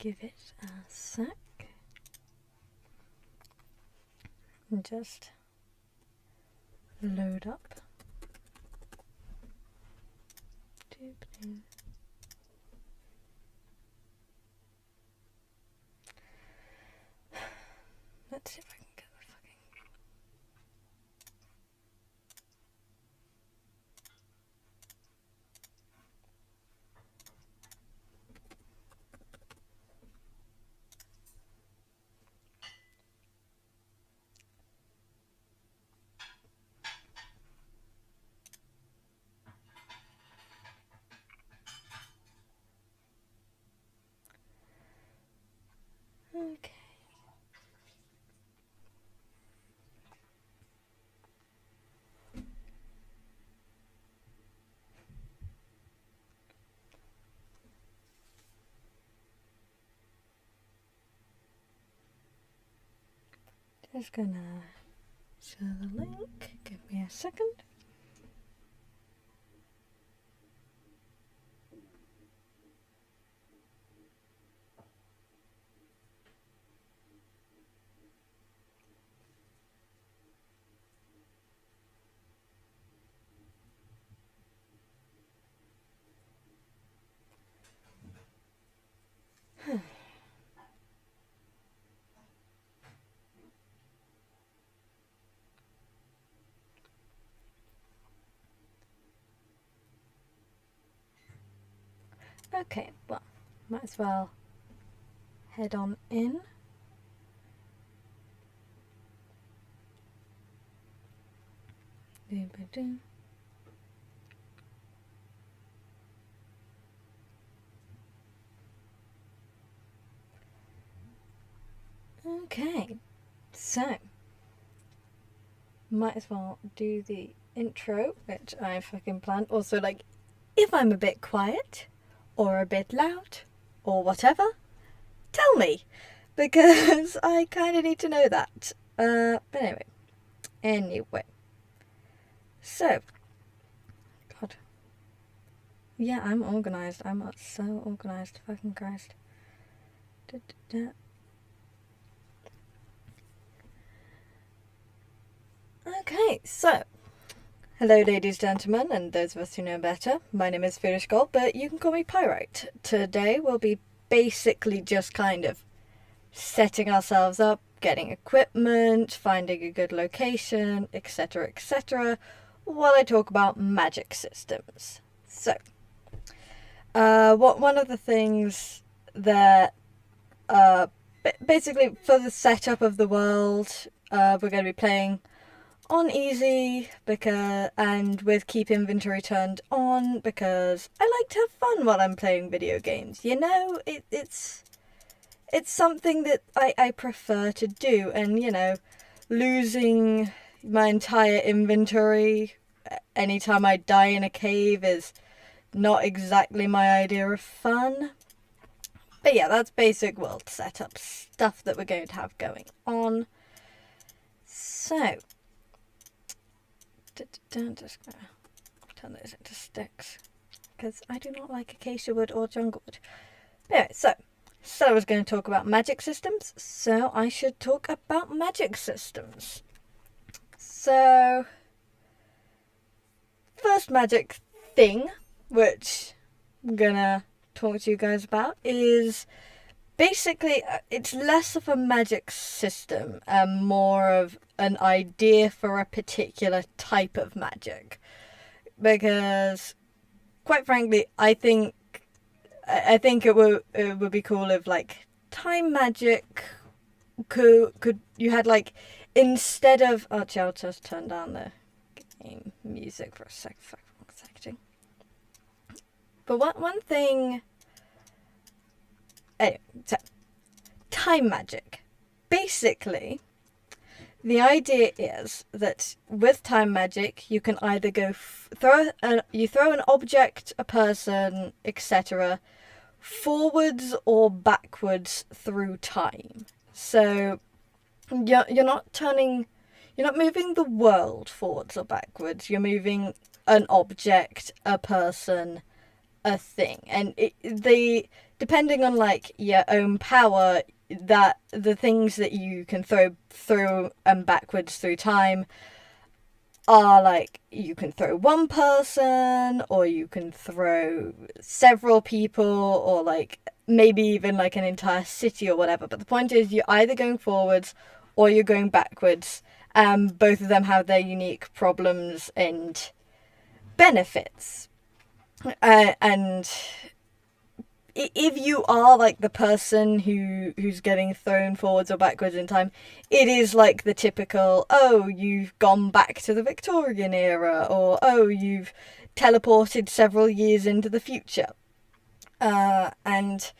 give it a sec. And just load up. Let's see if I can get the fucking... Okay. Just gonna share the link. Give me a second. Okay, well, might as well head on in. Okay, so might as well do the intro, which I fucking planned. Also, like, if I'm a bit quiet or a bit loud or whatever, tell me, because I kind of need to know that. But anyway, so, God, yeah, I'm organised. I'm so organised. Fucking Christ. Okay, so, hello ladies, gentlemen, and those of us who know better. My name is Foolish Gold, but you can call me Pyrite. Today we'll be basically just kind of setting ourselves up, getting equipment, finding a good location, etc., while I talk about magic systems. So, one of the things that, basically for the setup of the world, we're going to be playing on easy and with keep inventory turned on, because I like to have fun while I'm playing video games. You know, it's something that I prefer to do, and you know, losing my entire inventory anytime I die in a cave is not exactly my idea of fun. But yeah, that's basic world setup stuff that we're going to have going on. So, just gonna turn those into sticks, because I do not like acacia wood or jungle wood. Anyway, so I was going to talk about magic systems, so I should talk about magic systems. So, first magic thing, which I'm gonna talk to you guys about, is basically, it's less of a magic system and more of an idea for a particular type of magic. Because, quite frankly, I think it would be cool if, like, time magic could you had, like, instead of... Oh, I'll just turn down the game music for a second. But one thing... Anyway, so, time magic. Basically, the idea is that with time magic, you can either go throw an object, a person, etc., forwards or backwards through time. So you're not moving the world forwards or backwards. You're moving an object, a person, a thing, and depending on like your own power, that the things that you can throw through and backwards through time are like, you can throw one person, or you can throw several people, or like maybe even like an entire city or whatever. But the point is, you're either going forwards or you're going backwards. Both of them have their unique problems and benefits. And if you are like the person who's getting thrown forwards or backwards in time, it is like the typical, oh, you've gone back to the Victorian era, or oh, you've teleported several years into the future. And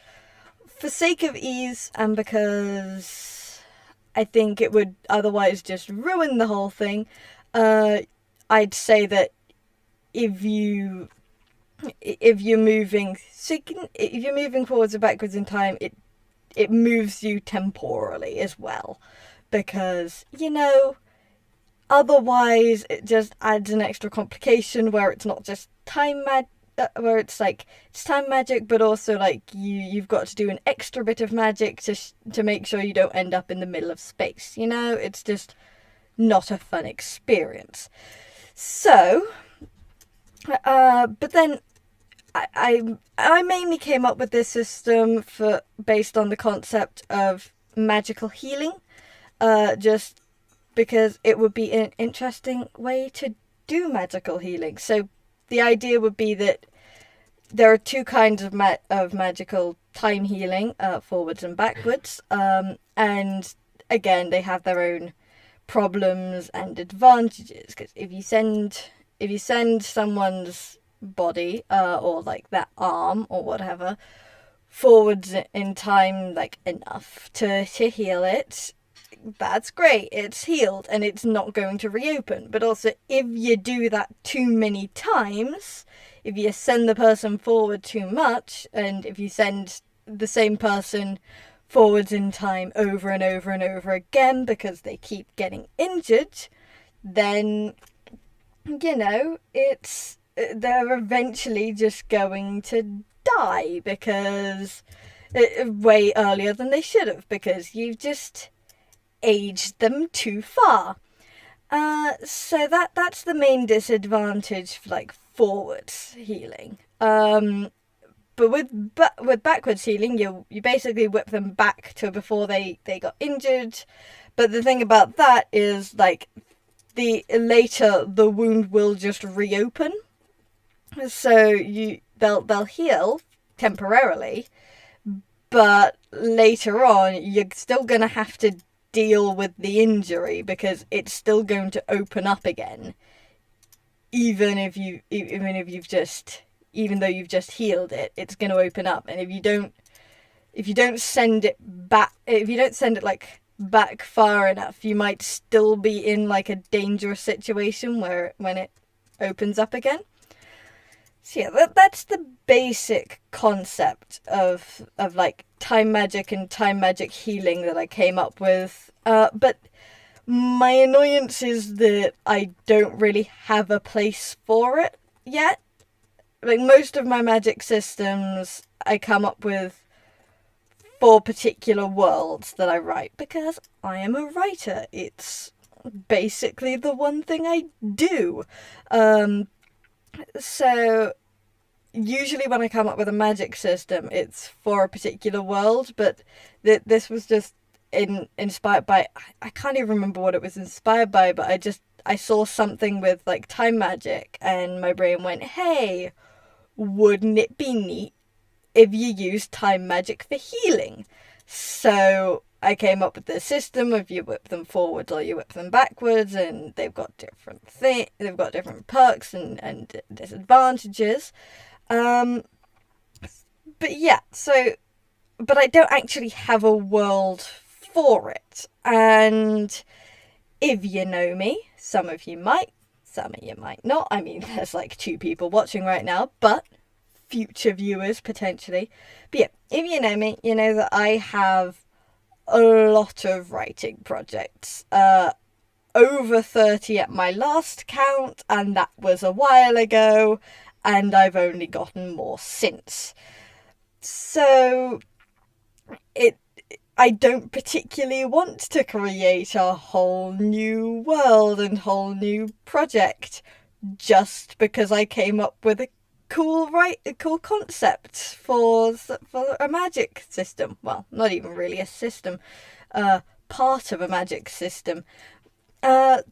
for sake of ease, and because I think it would otherwise just ruin the whole thing, I'd say that if you're moving forwards or backwards in time, it moves you temporally as well, because otherwise it just adds an extra complication where it's not just where it's like it's time magic, but also like you've got to do an extra bit of magic to make sure you don't end up in the middle of space. It's just not a fun experience. So, but then I mainly came up with this system based on the concept of magical healing, just because it would be an interesting way to do magical healing. So the idea would be that there are two kinds of magical time healing, forwards and backwards, and again they have their own problems and advantages, because if you send someone's body, or like that arm or whatever, forwards in time, like enough to heal it, that's great, it's healed and it's not going to reopen. But also, if you do that too many times, if you send the person forward too much, and if you send the same person forwards in time over and over and over again because they keep getting injured, then they're eventually just going to die, because way earlier than they should have, because you've just aged them too far. So that's the main disadvantage for like forwards healing. But with backwards healing, you basically whip them back to before they got injured. But the thing about that is, like, later the wound will just reopen. So they'll heal temporarily, but later on you're still gonna have to deal with the injury, because it's still going to open up again, even though you've just healed it, it's going to open up. And if you don't send it back, like back far enough, you might still be in like a dangerous situation when it opens up again. So yeah, that's the basic concept of like time magic and time magic healing that I came up with. But my annoyance is that I don't really have a place for it yet. Like, most of my magic systems I come up with for particular worlds that I write, because I am a writer. It's basically the one thing I do. So usually when I come up with a magic system, it's for a particular world, but this was just inspired by, I can't even remember what it was inspired by, but I saw something with like time magic, and my brain went, hey, wouldn't it be neat if you used time magic for healing? So I came up with this system of you whip them forwards or you whip them backwards, and they've got different perks and disadvantages. But yeah, but I don't actually have a world for it. And if you know me, some of you might, some of you might not. I mean, there's like 2 people watching right now, but future viewers potentially. But yeah, if you know me, you know that I have a lot of writing projects. Over 30 at my last count, and that was a while ago, and I've only gotten more since. So I don't particularly want to create a whole new world and whole new project just because I came up with a cool concept for a magic system. Well, not even really a system, part of a magic system. Fucking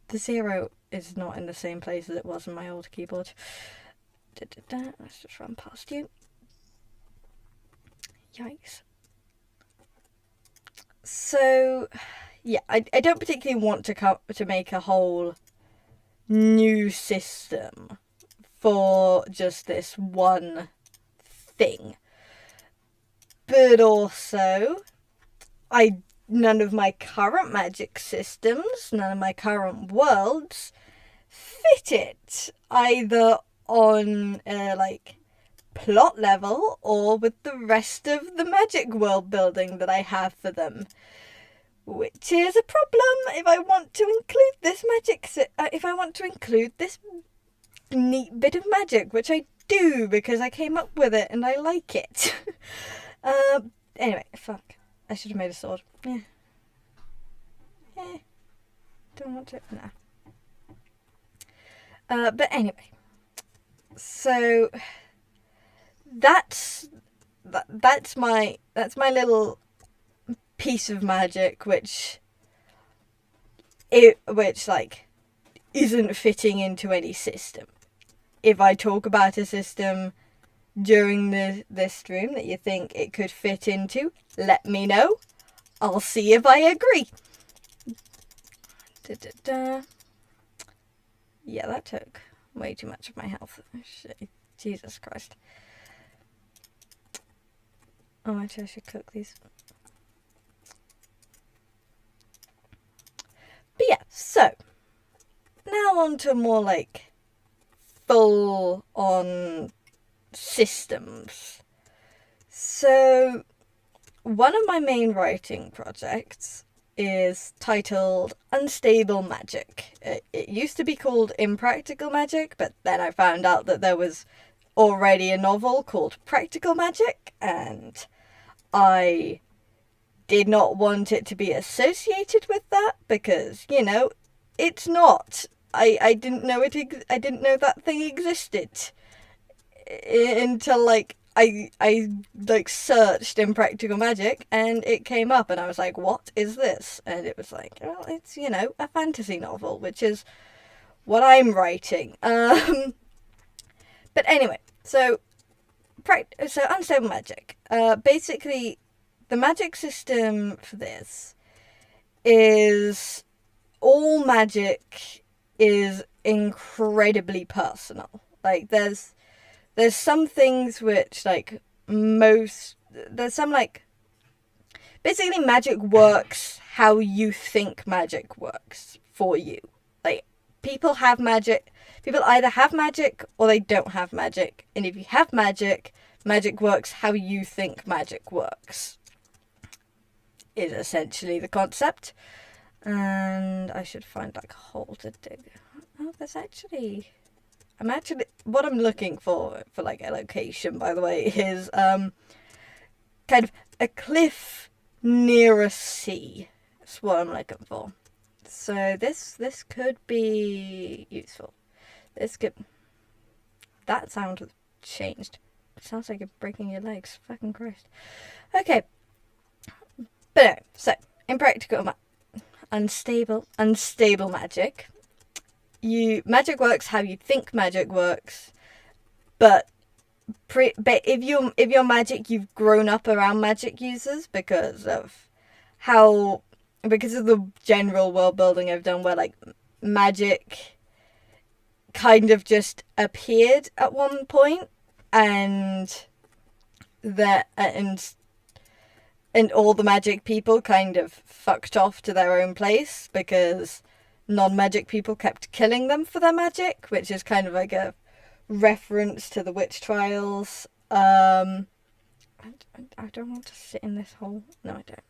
the 0 is not in the same place as it was in my old keyboard. Let's just run past you. Yikes. So, yeah, I don't particularly want to make a whole new system for just this one thing. But also, none of my current magic systems, none of my current worlds fit it, either on plot level or with the rest of the magic world building that I have for them, which is a problem if I want to include this if I want to include this neat bit of magic, which I do because I came up with it and I like it. Anyway, fuck, I should have made a sword. Don't want to. Nah. But anyway, so that's my little piece of magic which isn't fitting into any system. If I talk about a system during this stream that you think it could fit into, let me know. I'll see if I agree. Yeah, that took way too much of my health. Shit. Jesus Christ. Oh, actually I should cook these. But yeah, so now on to more full on systems. So one of my main writing projects is titled Unstable Magic. It used to be called Impractical Magic, but then I found out that there was already a novel called Practical Magic, and I did not want it to be associated with that because, it's not. I didn't know I didn't know that thing existed until I searched Impractical Magic and it came up and I was like, what is this? And it was like, well, it's, a fantasy novel, which is what I'm writing. But anyway, so Unstable Magic. Basically, the magic system for this is all magic is incredibly personal. There's some things which there's some basically magic works how you think magic works for you. People have magic. People either have magic or they don't have magic. And if you have magic, magic works how you think magic works. Is essentially the concept. And I should find a hole to dig. Oh, there's actually... what I'm looking for a location, by the way, is kind of a cliff near a sea. That's what I'm looking for. So this could be useful. That sound has changed. It sounds like you're breaking your legs. Fucking Christ. Okay. But anyway, so Impractical Unstable Magic. Magic works how you think magic works, but if your magic, you've grown up around magic users because of the general world building I've done, where magic kind of just appeared at one point and all the magic people kind of fucked off to their own place because non-magic people kept killing them for their magic, which is kind of like a reference to the witch trials. I don't want to sit in this hole. No, I don't.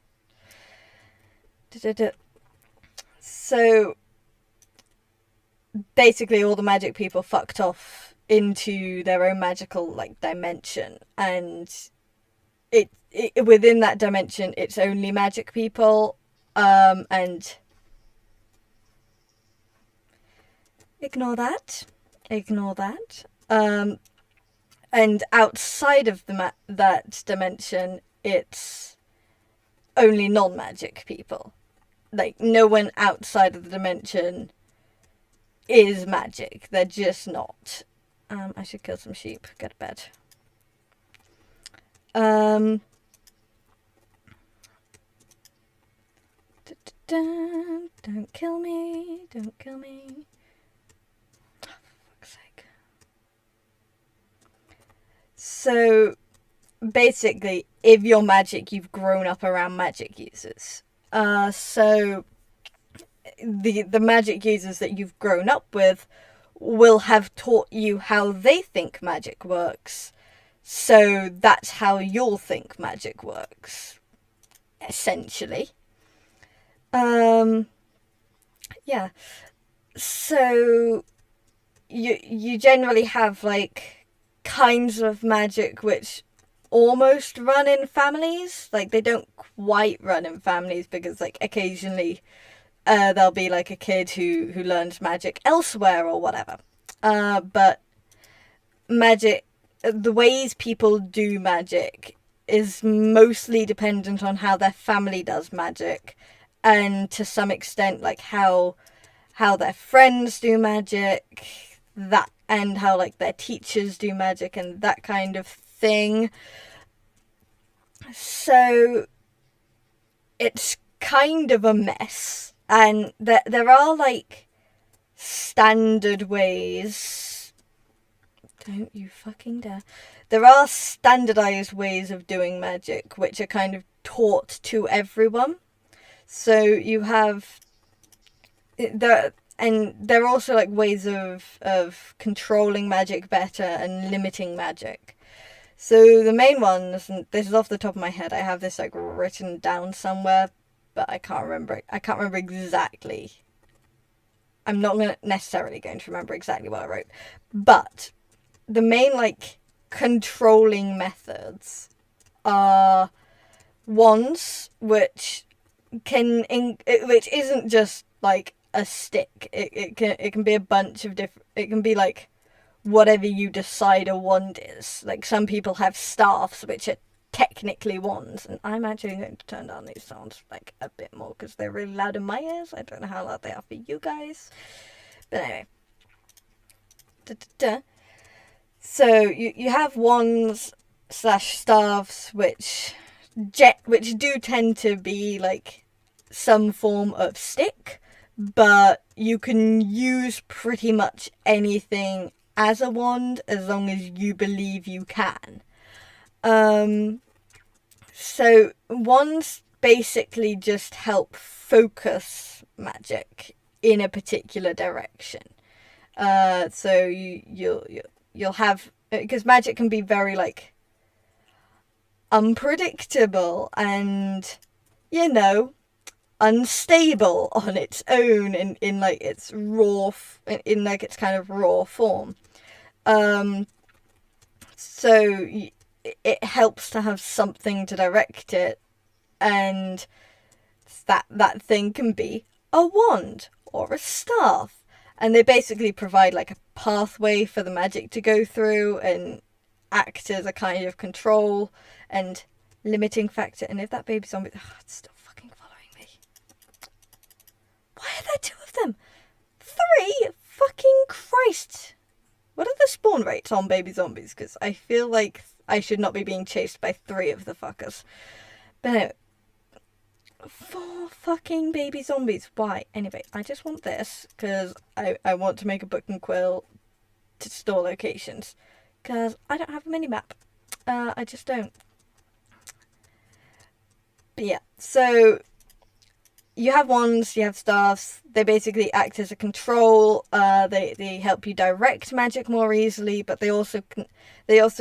So basically all the magic people fucked off into their own magical like dimension, and it within that dimension it's only magic people, and ignore that, and outside of that dimension it's only non-magic people. Like, no one outside of the dimension is magic. They're just not. I should kill some sheep. Go to bed. Don't kill me. Don't kill me. Oh, for fuck's sake. So, basically, if you're magic, you've grown up around magic users. So the magic users that you've grown up with will have taught you how they think magic works. So that's how you'll think magic works, essentially. Yeah. So you generally have like kinds of magic which almost run in families. Like, they don't quite run in families because like occasionally there'll be like a kid who learns magic elsewhere or whatever. But magic, the ways people do magic is mostly dependent on how their family does magic, and to some extent like how their friends do magic, that, and how like their teachers do magic and that kind of thing. So it's kind of a mess, and there are like standard ways. Don't you fucking dare. There are standardized ways of doing magic which are kind of taught to everyone. So you have there, and there are also like ways of controlling magic better and limiting magic. So the main ones, and this is off the top of my head, I have this like written down somewhere, but I can't remember it. I can't remember exactly. I'm not necessarily going to remember exactly what I wrote. But the main like controlling methods are wands, which isn't just like a stick. It can be a bunch of different. It can be like whatever you decide a wand is. Like, some people have staffs which are technically wands, and I'm actually going to turn down these sounds like a bit more because they're really loud in my ears. I don't know how loud they are for you guys, but anyway. So you have wands / staffs which do tend to be like some form of stick, but you can use pretty much anything as a wand as long as you believe you can. So wands basically just help focus magic in a particular direction. So you'll have, because magic can be very like unpredictable and, you know, unstable on its own in like its raw in like its kind of raw form. So it helps to have something to direct it, and that thing can be a wand or a staff, and they basically provide like a pathway for the magic to go through and act as a kind of control and limiting factor. And if that baby zombie, it's still fucking following me. Why are there 2 of them? 3? Fucking Christ. What are the spawn rates on baby zombies? Because I feel like I should not be being chased by 3 of the fuckers. But anyway, 4 fucking baby zombies. Why? Anyway, I just want this because I want to make a book and quill to store locations. Because I don't have a mini-map. I just don't. But yeah, so you have wands, you have staffs. They basically act as a control. They help you direct magic more easily, but they also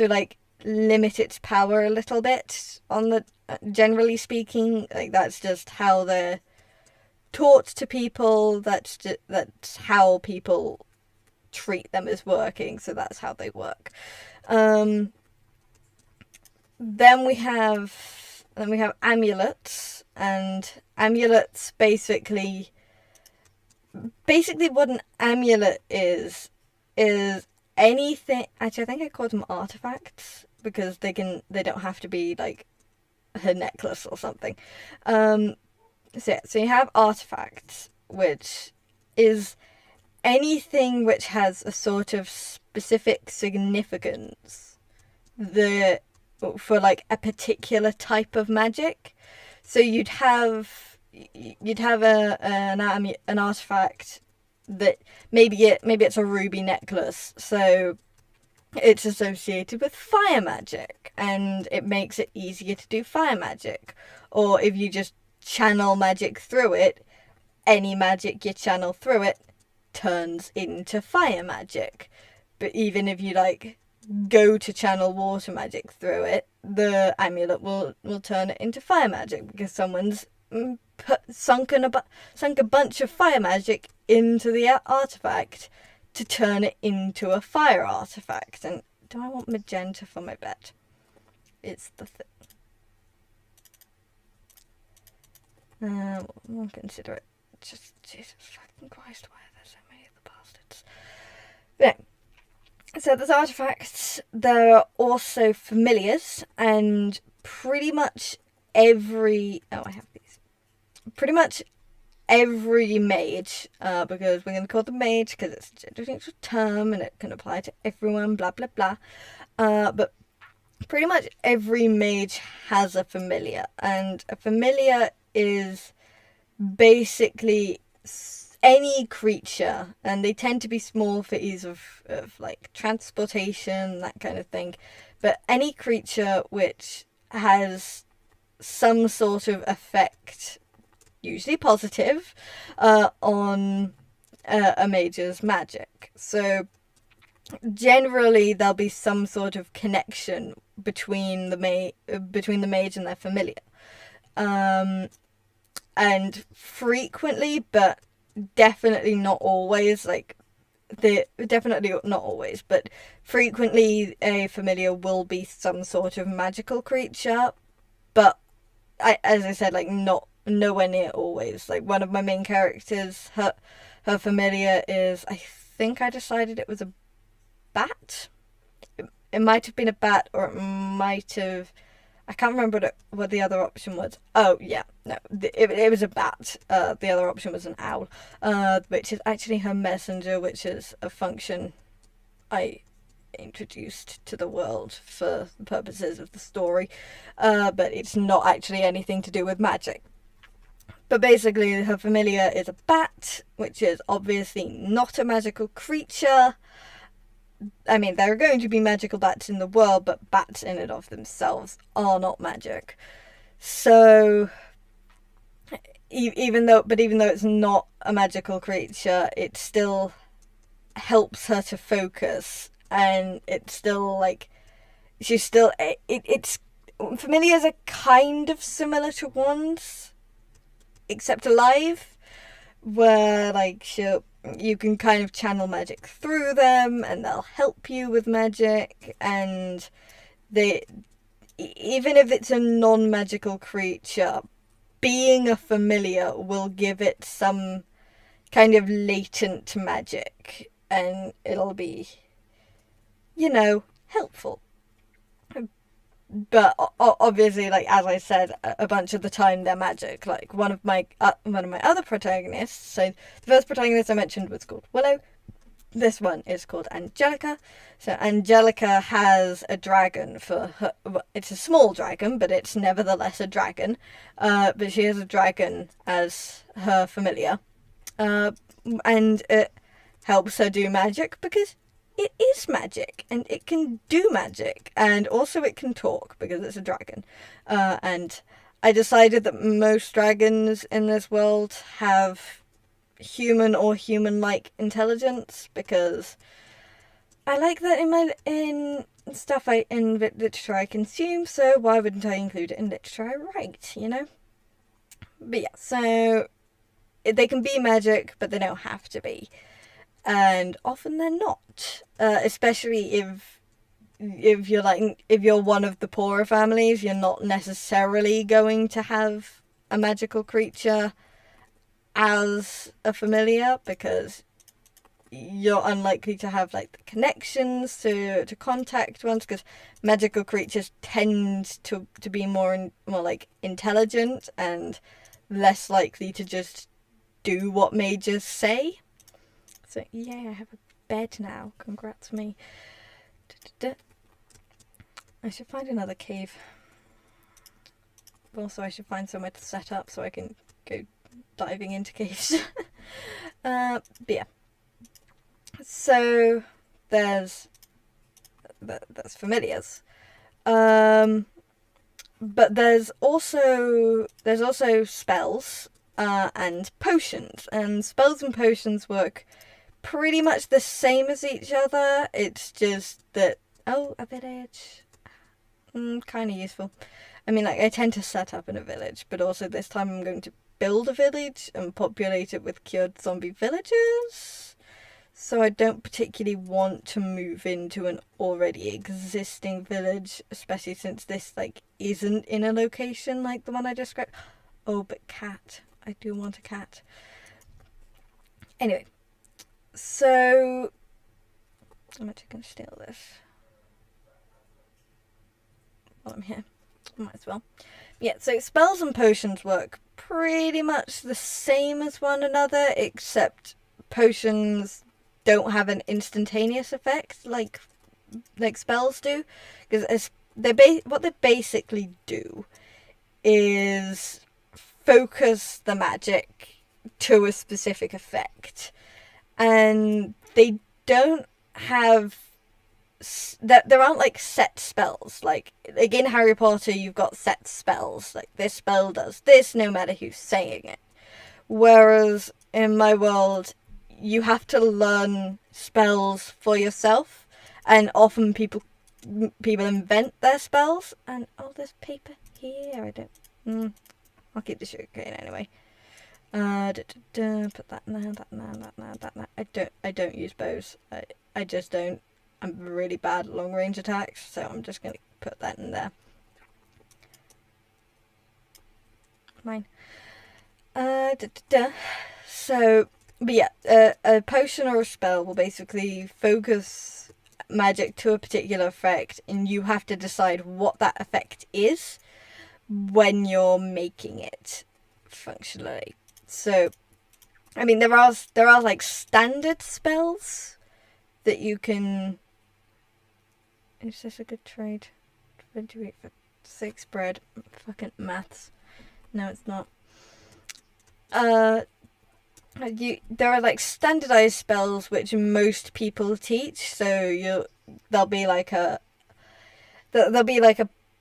like limit its power a little bit. On the generally speaking, like, that's just how they're taught to people. That's how people treat them as working, so that's how they work. Then we have amulets, and amulets basically what an amulet is anything. Actually, I think I called them artifacts because they don't have to be like a necklace or something. So you have artifacts, which is anything which has a sort of specific significance for like a particular type of magic. So you'd have an artifact that maybe it's a ruby necklace, so it's associated with fire magic, and it makes it easier to do fire magic. Or if you just channel magic through it, any magic you channel through it turns into fire magic. But even if you like go to channel water magic through it, the amulet will turn it into fire magic because someone's sunk a bunch of fire magic into the artifact to turn it into a fire artifact. And do I want magenta for my bed? It's the thing. We'll consider it. Just Jesus fucking Christ, why are there so many of the bastards? Yeah. So there's artifacts. There are also familiars, and pretty much every mage, because we're going to call them mage because it's a different term and it can apply to everyone, blah blah blah. But pretty much every mage has a familiar, and a familiar is basically any creature, and they tend to be small for ease of like transportation, that kind of thing. But any creature which has some sort of effect, usually positive, on a mage's magic. So generally there'll be some sort of connection between the mage and their familiar. And frequently, but definitely not always, but frequently a familiar will be some sort of magical creature. But as I said, like nowhere near always. Like one of my main characters, her familiar is, I think I decided it was a bat. It might have been a bat, or it might have, I can't remember what the other option was. Oh yeah, no, it was a bat. The other option was an owl, which is actually her messenger, which is a function I introduced to the world for the purposes of the story, but it's not actually anything to do with magic. But basically her familiar is a bat, which is obviously not a magical creature. I mean, there are going to be magical bats in the world, but bats in and of themselves are not magic. So even though it's not a magical creature, it still helps her to focus, and it's still like it's familiars are kind of similar to wands, except alive, where like you can kind of channel magic through them and they'll help you with magic, and even if it's a non-magical creature, being a familiar will give it some kind of latent magic, and it'll be, helpful. But obviously, like as I said, a bunch of the time they're magic. Like one of my other protagonists. So the first protagonist I mentioned was called Willow. This one is called Angelica. So Angelica has a dragon for her. It's a small dragon, but it's nevertheless a dragon. But she has a dragon as her familiar, and it helps her do magic because it is magic, and it can do magic, and also it can talk because it's a dragon. And I decided that most dragons in this world have human or human-like intelligence, because I like that in literature I consume, so why wouldn't I include it in literature I write, But yeah, so they can be magic, but they don't have to be. and often they're not. Especially if you're one of the poorer families, you're not necessarily going to have a magical creature as a familiar, because you're unlikely to have like the connections to contact ones, because magical creatures tend to be more like intelligent and less likely to just do what mages say. So yay, I have a bed now. Congrats me. I should find another cave. Also, I should find somewhere to set up so I can go diving into caves. But yeah. So there's familiars. But there's also spells and potions. And spells and potions work pretty much the same as each other. It's just that, oh, a village. Kind of useful. I mean, like, I tend to set up in a village, but also this time I'm going to build a village and populate it with cured zombie villagers. So I don't particularly want to move into an already existing village, especially since this, like, isn't in a location like the one I described. Oh, but cat. I do want a cat. Anyway. So I'm actually going to steal this while I'm here. Might as well. Yeah, so spells and potions work pretty much the same as one another, except potions don't have an instantaneous effect like spells do, because what they basically do is focus the magic to a specific effect, and they don't have that. There aren't like set spells. Like in Harry Potter, you've got set spells. Like this spell does this, no matter who's saying it. Whereas in my world, you have to learn spells for yourself, and often people invent their spells. And oh, there's paper here. I don't. I'll keep the sugarcane anyway. Put that now, that now, that now, that now. I don't use bows. I just don't. I'm really bad at long range attacks, so I'm just gonna put that in there. Mine. So, but yeah, a potion or a spell will basically focus magic to a particular effect, and you have to decide what that effect is when you're making it functionally. So, I mean, there are like standard spells that you can. Is this a good trade? 28 for 6 bread. Fucking maths. No, it's not. There are like standardized spells which most people teach. So there'll be like a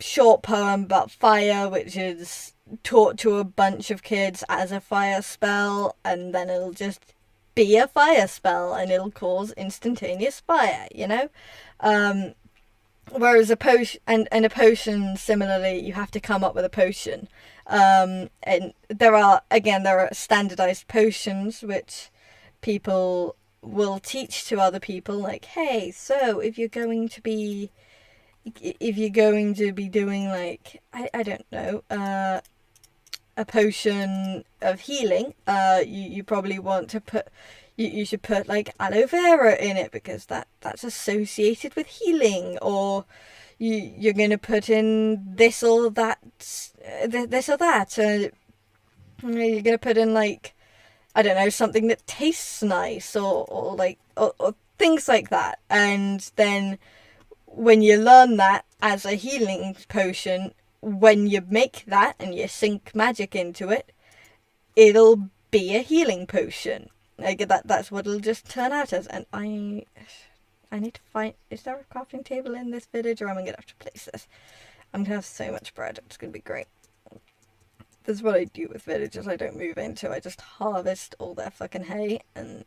short poem about fire, which is taught to a bunch of kids as a fire spell, and then it'll just be a fire spell, and it'll cause instantaneous fire. Whereas a potion, similarly, you have to come up with a potion. And there are standardized potions which people will teach to other people, like, hey, so if you're going to be doing, like, I don't know, a potion of healing, you probably want to put. You should put like aloe vera in it because that's associated with healing, or you're going to put in this or that. You're going to put in, like, I don't know, something that tastes nice, or things like that. And then when you learn that as a healing potion, when you make that and you sink magic into it, it'll be a healing potion. Like that's what it'll just turn out as. And I need to find, is there a crafting table in this village, or am I gonna have to place this? I'm gonna have so much bread, it's gonna be great. This is what I do with villages I don't move into. I just harvest all their fucking hay and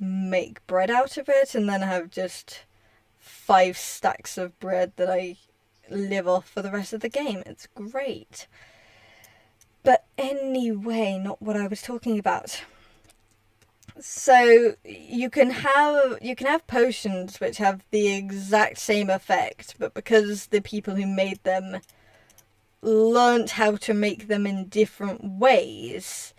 make bread out of it, and then have just 5 stacks of bread that I live off for the rest of the game. It's great. But anyway, not what I was talking about. So you can have potions which have the exact same effect, but because the people who made them learnt how to make them in different ways,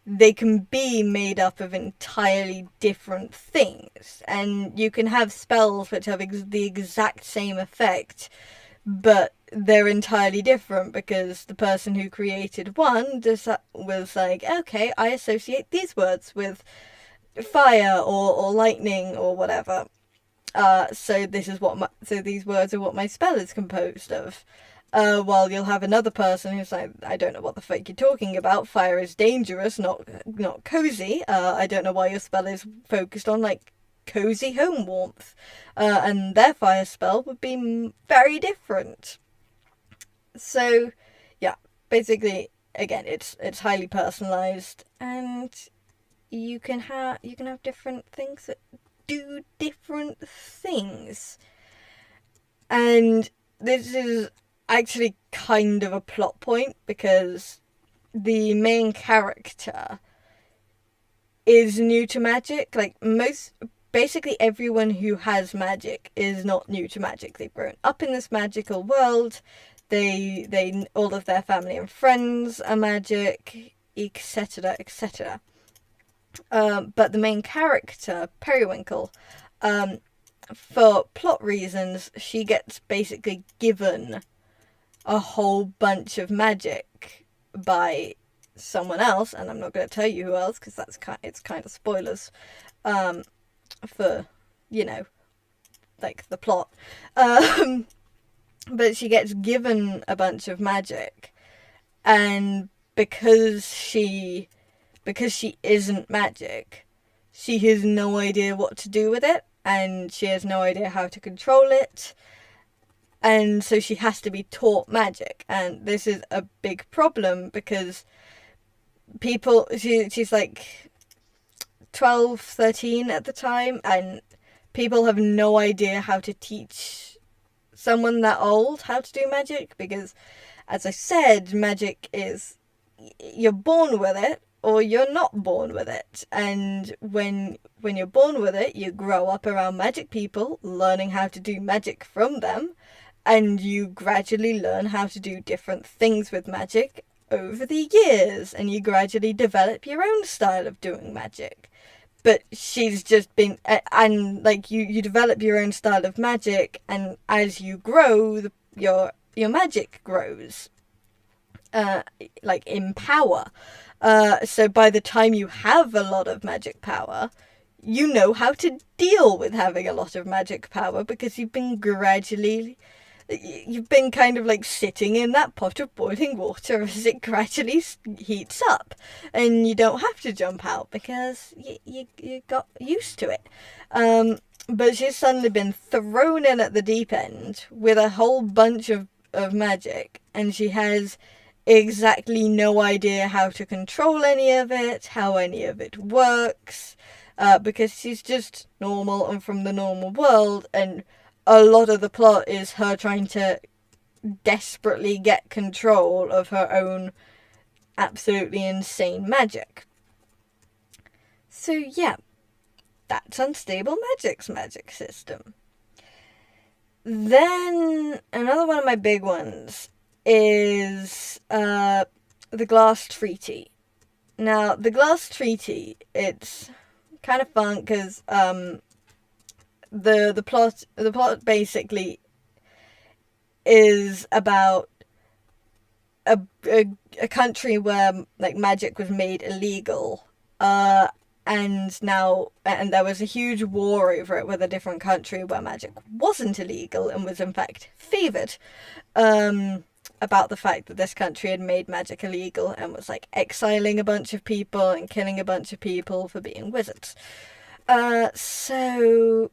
they can be made up of entirely different things. And you can have spells which have the exact same effect, but they're entirely different because the person who created one just was like, okay, I associate these words with fire or lightning or whatever. So these words are what my spell is composed of. While you'll have another person who's like, I don't know what the fuck you're talking about. Fire is dangerous, not cozy. I don't know why your spell is focused on like cozy home warmth. And their fire spell would be very different. So, yeah, basically, again, it's highly personalized, and you can have different things that do different things. And this is actually kind of a plot point because the main character is new to magic. Like basically everyone who has magic is not new to magic. They've grown up in this magical world. They all of their family and friends are magic, etc., etc. But the main character, Periwinkle, for plot reasons, she gets basically given a whole bunch of magic by someone else, and I'm not going to tell you who else because it's kind of spoilers for, like the plot. But she gets given a bunch of magic, and because she isn't magic, she has no idea what to do with it, and she has no idea how to control it, and so she has to be taught magic. And this is a big problem because she's like 12, 13 at the time, and people have no idea how to teach someone that old how to do magic because, as I said, magic is you're born with it or you're not born with it. And when you're born with it, you grow up around magic people, learning how to do magic from them, and you gradually learn how to do different things with magic over the years, and you gradually develop your own style of doing magic. But she's just been, and like you develop your own style of magic, and as you grow, your magic grows, like in power. So by the time you have a lot of magic power, you know how to deal with having a lot of magic power because you've been kind of like sitting in that pot of boiling water as it gradually heats up, and you don't have to jump out because you got used to it. But she's suddenly been thrown in at the deep end with a whole bunch of magic, and she has exactly no idea how to control any of it, how any of it works, because she's just normal and from the normal world, and a lot of the plot is her trying to desperately get control of her own absolutely insane magic. So yeah, that's Unstable Magic's magic system. Then another one of my big ones is the Glass Treaty. Now, the Glass Treaty, it's kind of fun because the plot basically is about a country where like magic was made illegal, and there was a huge war over it with a different country where magic wasn't illegal and was in fact favoured, about the fact that this country had made magic illegal and was like exiling a bunch of people and killing a bunch of people for being wizards. So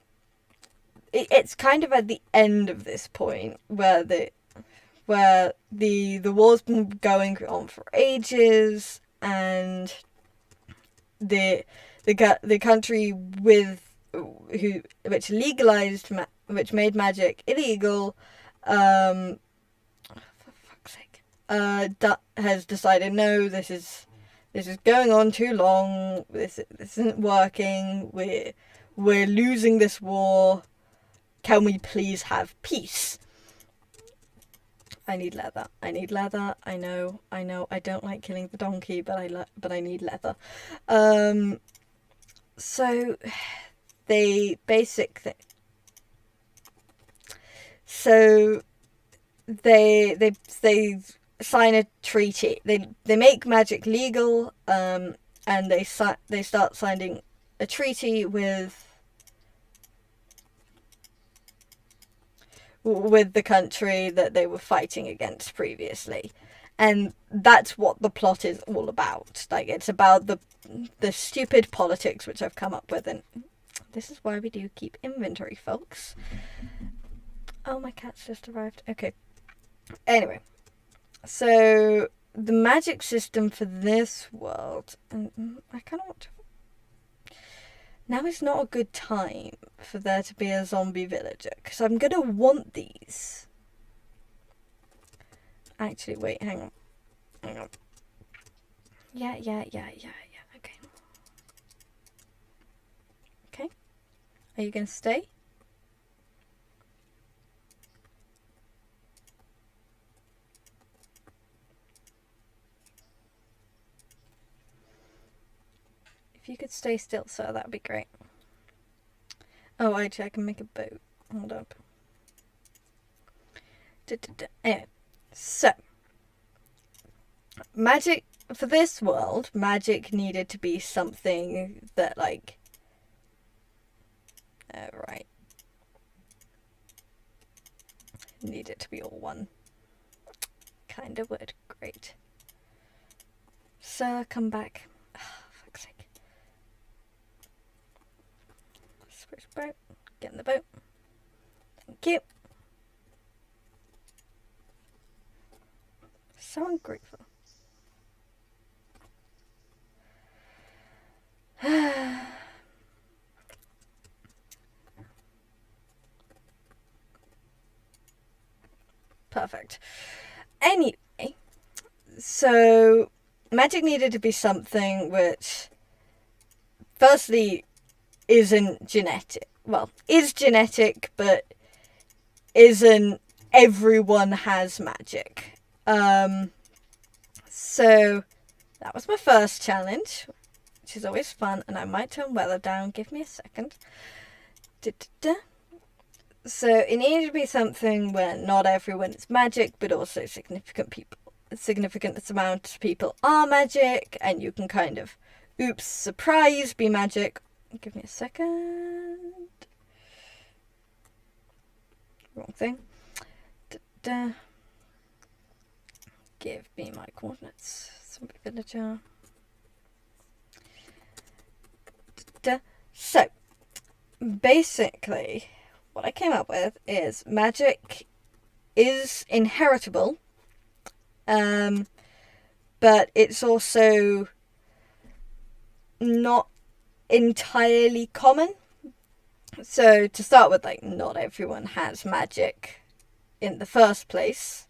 it's kind of at the end of this point where the war's been going on for ages, and the country which legalized which made magic illegal, for fuck's sake, has decided no, this is This is going on too long. This isn't working. We're losing this war. Can we please have peace? I need leather. I need leather. I know. I don't like killing the donkey, but I need leather. So they basically. So they sign a treaty. They make magic legal. And they start signing a treaty with the country that they were fighting against previously. And that's what the plot is all about. Like, it's about the stupid politics which I've come up with, and this is why we do keep inventory, folks. Oh, my cat's just arrived. Okay. Anyway, so the magic system for this world, and I kind of want to. Now is not a good time for there to be a zombie villager, because I'm going to want these. Actually, wait, hang on. Yeah, okay. Okay. Are you going to stay? If you could stay still, sir, that would be great. Oh, actually, I can make a boat. Hold up. Anyway, so magic for this world, magic needed to be something that, like, right, needed to be all one. Kind of would. Great. Sir, come back. Oh, fuck's sake. Switch boat. Get in the boat. Thank you. So ungrateful. Perfect. Anyway, so magic needed to be something which, firstly, isn't genetic. Well, is genetic, but isn't everyone has magic. So that was my first challenge, which is always fun, and I might turn weather down. Give me a second. So it needed to be something where not everyone is magic, but also significant amount of people are magic, and you can kind of, oops, surprise, be magic. Give me a second. Wrong thing. Give me my coordinates. Zombie villager. So, basically, what I came up with is magic is inheritable, but it's also not entirely common. So, to start with, like, not everyone has magic in the first place,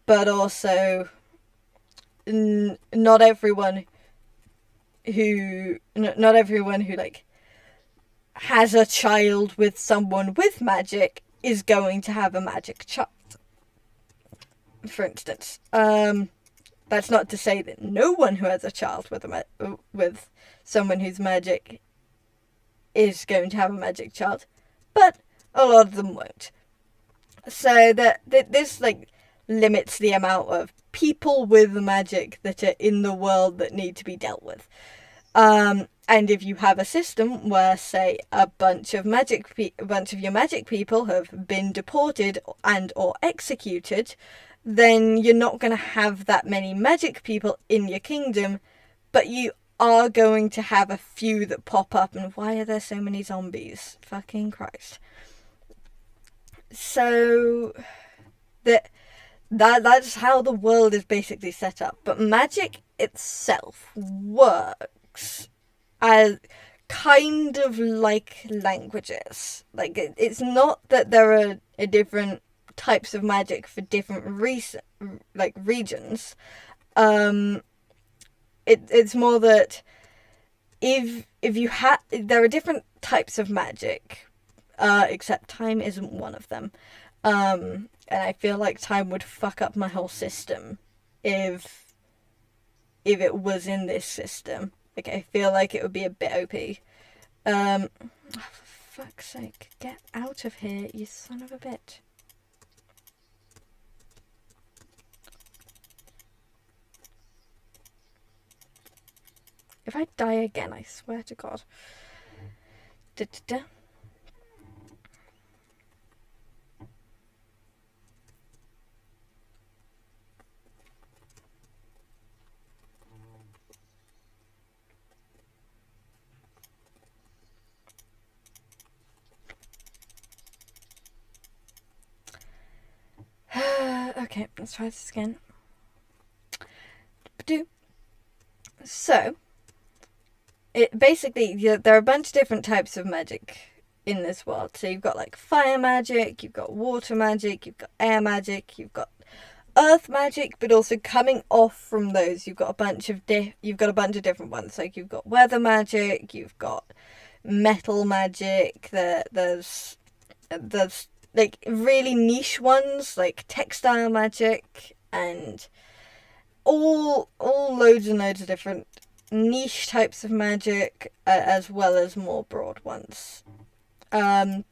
but also not everyone who like has a child with someone with magic is going to have a magic child. For instance, that's not to say that no one who has a child with someone who's magic is going to have a magic child, but a lot of them won't. So that this, like, limits the amount of people with magic that are in the world that need to be dealt with. And if you have a system where, say, a bunch of your magic people have been deported and or executed, then you're not going to have that many magic people in your kingdom, but you are going to have a few that pop up. And why are there so many zombies? Fucking Christ. So that's how the world is basically set up. But magic itself works as kind of like languages. Like, it's not that there are different types of magic for different regions. it's more that if you there are different types of magic, except time isn't one of them. And I feel like time would fuck up my whole system if it was in this system. Like, I feel like it would be a bit OP. Oh, for fuck's sake, get out of here, you son of a bitch. If I die again, I swear to God. Da-da-da. Okay, let's try this again. So, basically, there are a bunch of different types of magic in this world. So you've got like fire magic, you've got water magic, you've got air magic, you've got earth magic, but also coming off from those, you've got a bunch of different ones. Like you've got weather magic, you've got metal magic. There's like really niche ones like textile magic and all loads and loads of different niche types of magic, as well as more broad ones. And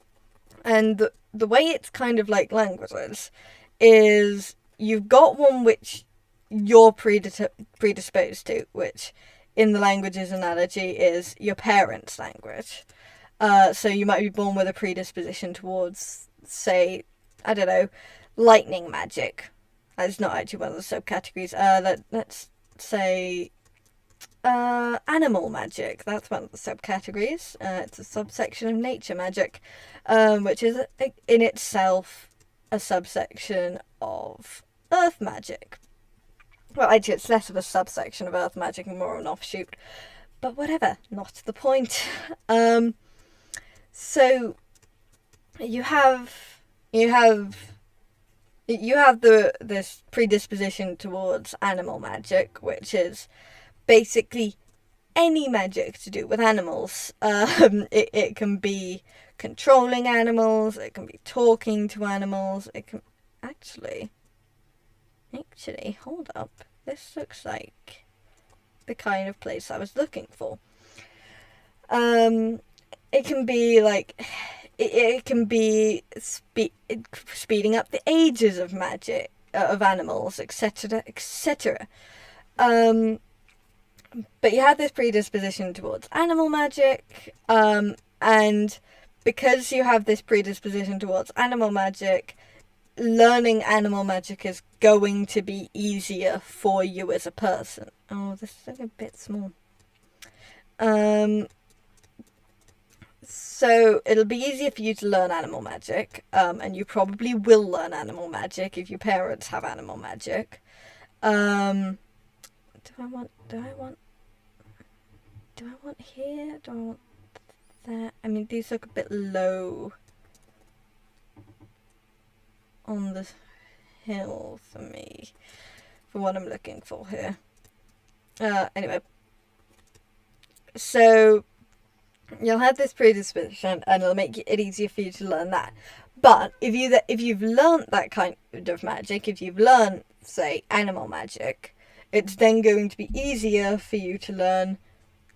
the way it's kind of like languages is you've got one which you're predisposed to, which in the languages analogy is your parents' language. So you might be born with a predisposition towards, say, I don't know, lightning magic. That's not actually one of the subcategories. Let's say animal magic. That's one of the subcategories. It's a subsection of nature magic, which is in itself a subsection of earth magic. Well, actually, it's less of a subsection of earth magic and more of an offshoot. But whatever, not the point. So you have this predisposition towards animal magic, which is basically any magic to do with animals. It can be controlling animals, it can be talking to animals, it can actually hold up. This looks like the kind of place I was looking for. It can be like it can be speeding up the ages of magic of animals, etc., etc. But you have this predisposition towards animal magic, and because you have this predisposition towards animal magic, learning animal magic is going to be easier for you as a person. Oh, this is a bit small. So it'll be easier for you to learn animal magic, and you probably will learn animal magic if your parents have animal magic. Do I want here? Do I want that? I mean, these look a bit low on the hill for me, for what I'm looking for here. Anyway, so you'll have this predisposition, and it'll make it easier for you to learn that. But if you've learned that kind of magic, if you've learned, say, animal magic, it's then going to be easier for you to learn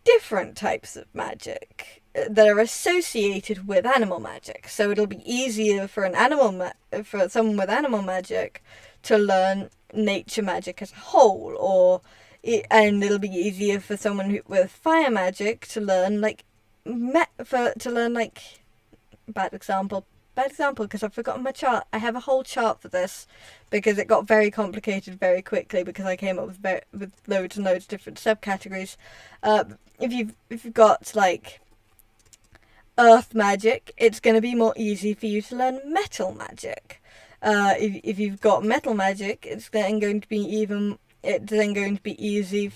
different types of magic that are associated with animal magic. So it'll be easier for for someone with animal magic to learn nature magic as a whole, and it'll be easier for someone with fire magic to learn bad example because I've forgotten my chart. I have a whole chart for this because it got very complicated very quickly because I came up with loads and loads of different subcategories. If you've got like earth magic, it's going to be more easy for you to learn metal magic. If you've got metal magic, it's then going to be easier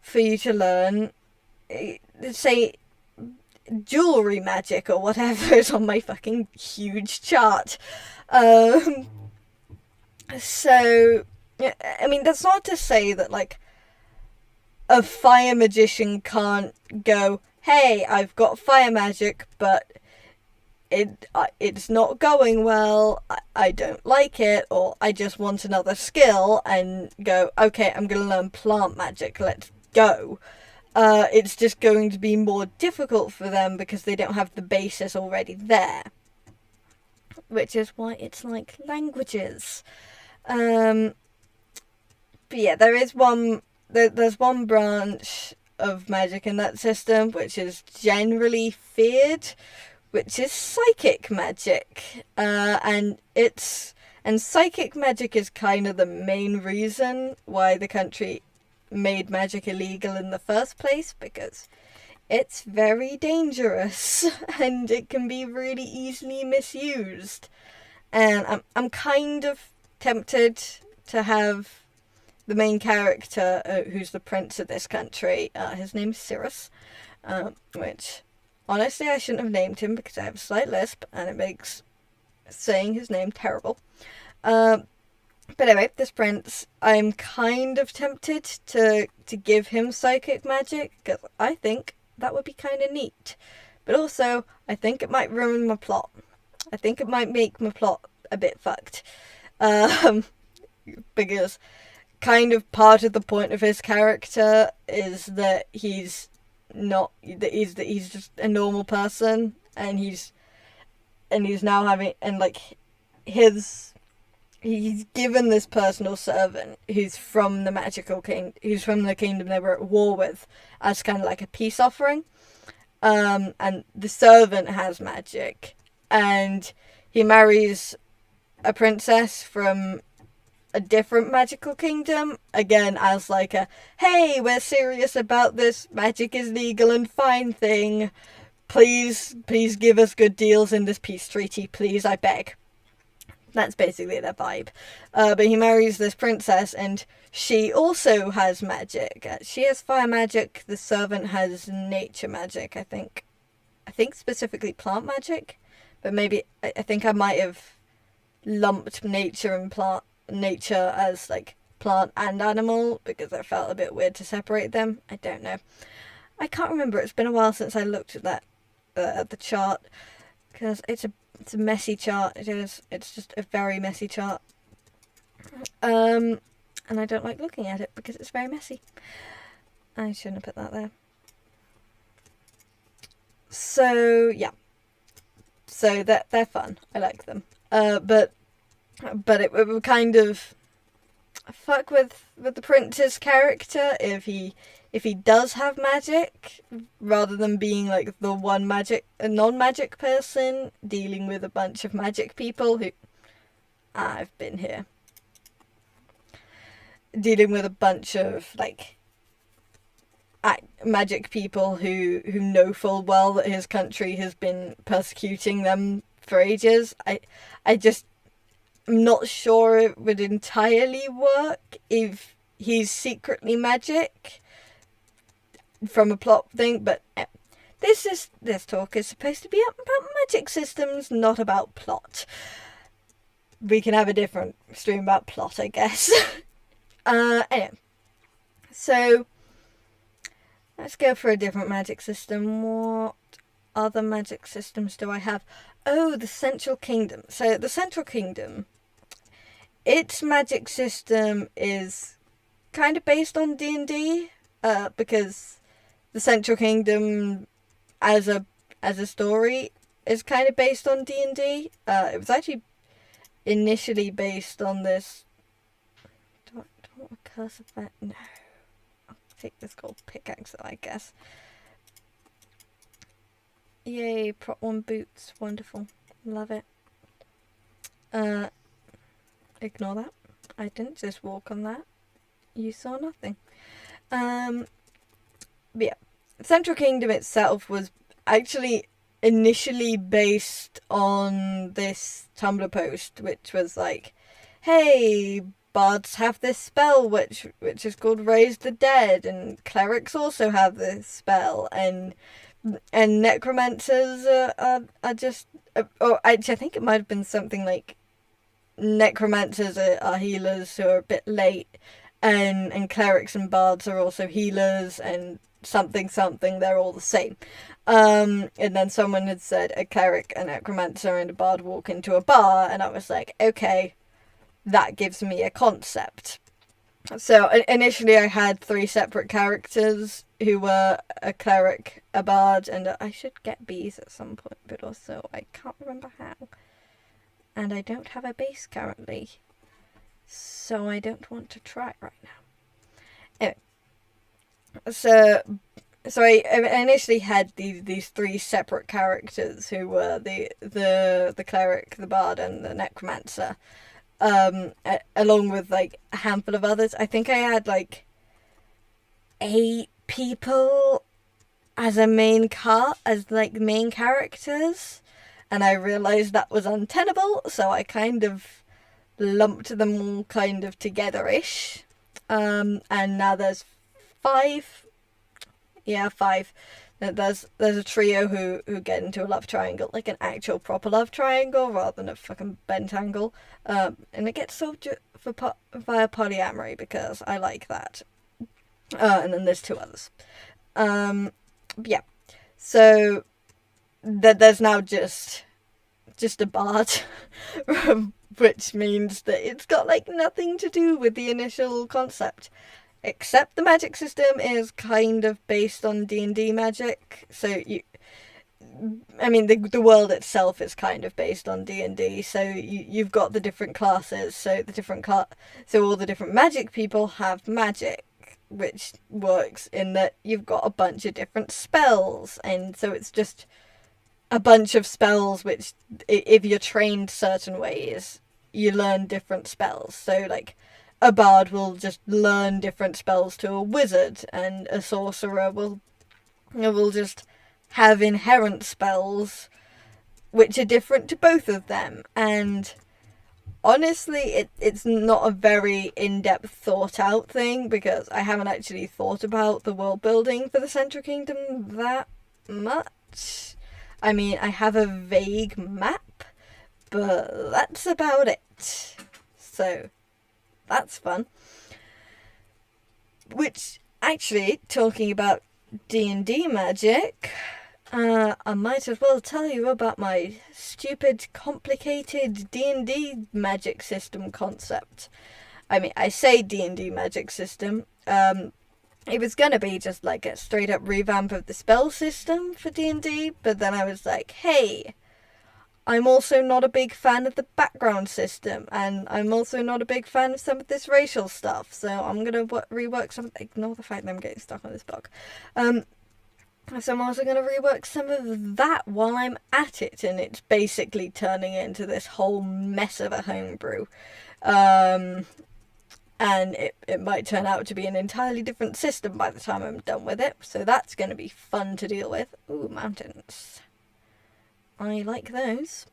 for you to learn, say, jewelry magic or whatever is on my fucking huge chart. So Yeah, I mean, that's not to say that, like, a fire magician can't go, hey, I've got fire magic, but it's not going well, I don't like it, or I just want another skill, and go, okay, I'm going to learn plant magic, let's go. It's just going to be more difficult for them because they don't have the basis already there. Which is why it's like languages. But yeah, there's one branch of magic in that system which is generally feared, which is psychic magic. And psychic magic is kind of the main reason why the country made magic illegal in the first place, because it's very dangerous and it can be really easily misused. And I'm kind of tempted to have the main character, who's the prince of this country, his name's Cyrus, which honestly I shouldn't have named him because I have a slight lisp and it makes saying his name terrible. But anyway, this prince, I'm kind of tempted to give him psychic magic because I think that would be kind of neat. But also, I think it might ruin my plot. I think it might make my plot a bit fucked. Because kind of part of the point of his character is that he's just a normal person, and he's now having, and like he's given this personal servant who's from the who's from the kingdom they were at war with, as kind of like a peace offering. And the servant has magic, and he marries a princess from a different magical kingdom, again as like a, hey, we're serious about this, magic is legal and fine thing, please give us good deals in this peace treaty, please, I beg. That's basically their vibe. But he marries this princess, and she also has magic. She has fire magic. The servant has nature magic, I think. I think specifically plant magic. But maybe, I think I might have lumped nature as like plant and animal, because I felt a bit weird to separate them. I don't know. I can't remember. It's been a while since I looked at that, at the chart, because it's a messy chart. It is. It's just a very messy chart. And I don't like looking at it because it's very messy. I shouldn't have put that there. So yeah. So they're fun. I like them. But it would kind of fuck with the prince's character if he does have magic, rather than being like the one non-magic person dealing with a bunch of magic people who... I've been here. Dealing with a bunch of like magic people who know full well that his country has been persecuting them for ages. I'm not sure it would entirely work if he's secretly magic from a plot thing, but this talk is supposed to be about magic systems, not about plot. We can have a different stream about plot, I guess. Anyway, so let's go for a different magic system. What other magic systems do I have? Oh, the Central Kingdom. So the Central Kingdom, its magic system is kind of based on D&D, because the Central Kingdom as a story is kind of based on D&D. It was actually initially based on this... Do I want a curse effect? No. I'll take this gold pickaxe, I guess. Yay, Prot 1 boots. Wonderful. Love it. Ignore that. I didn't just walk on that. You saw nothing. But yeah. Central Kingdom itself was actually initially based on this Tumblr post, which was like, hey, bards have this spell which is called Raise the Dead, and clerics also have this spell, and necromancers are just... or actually, I think it might have been something like necromancers are healers who are a bit late, and clerics and bards are also healers, and something they're all the same. And then someone had said a cleric, a necromancer, and a bard walk into a bar, and I was like, okay, that gives me a concept. So initially I had 3 separate characters who were a cleric, a bard, and I should get bees at some point, but also I can't remember how. And I don't have a base currently, so I don't want to try right now. Anyway, so I initially had these 3 separate characters who were the cleric, the bard, and the necromancer. Along with like a handful of others. I think I had like 8 people as main characters, and I realized that was untenable, so I kind of lumped them all kind of together-ish. And now there's 5. Yeah, 5. There's a trio who get into a love triangle, like an actual proper love triangle rather than a fucking bent angle. And it gets solved via polyamory because I like that. And then there's 2 others. Yeah. So there's now just a bard, which means that it's got like nothing to do with the initial concept. Except the magic system is kind of based on D&D magic, so the world itself is kind of based on D&D, so you've got the different classes, so all the different magic people have magic, which works in that you've got a bunch of different spells, and so it's just a bunch of spells which, if you're trained certain ways, you learn different spells, so like a bard will just learn different spells to a wizard, and a sorcerer will just have inherent spells which are different to both of them. And honestly, it's not a very in-depth thought out thing, because I haven't actually thought about the world building for the Central Kingdom that much. I mean, I have a vague map, but that's about it. So that's fun. Which, actually, talking about D&D magic, I might as well tell you about my stupid, complicated D&D magic system concept. I mean, I say D&D magic system. It was gonna be just like a straight up revamp of the spell system for D&D, but then I was like, hey, I'm also not a big fan of the background system, and I'm also not a big fan of some of this racial stuff, so I'm going to rework some... Ignore the fact that I'm getting stuck on this block. So I'm also going to rework some of that while I'm at it, and it's basically turning into this whole mess of a homebrew. And it might turn out to be an entirely different system by the time I'm done with it, so that's going to be fun to deal with. Ooh, mountains. I like those.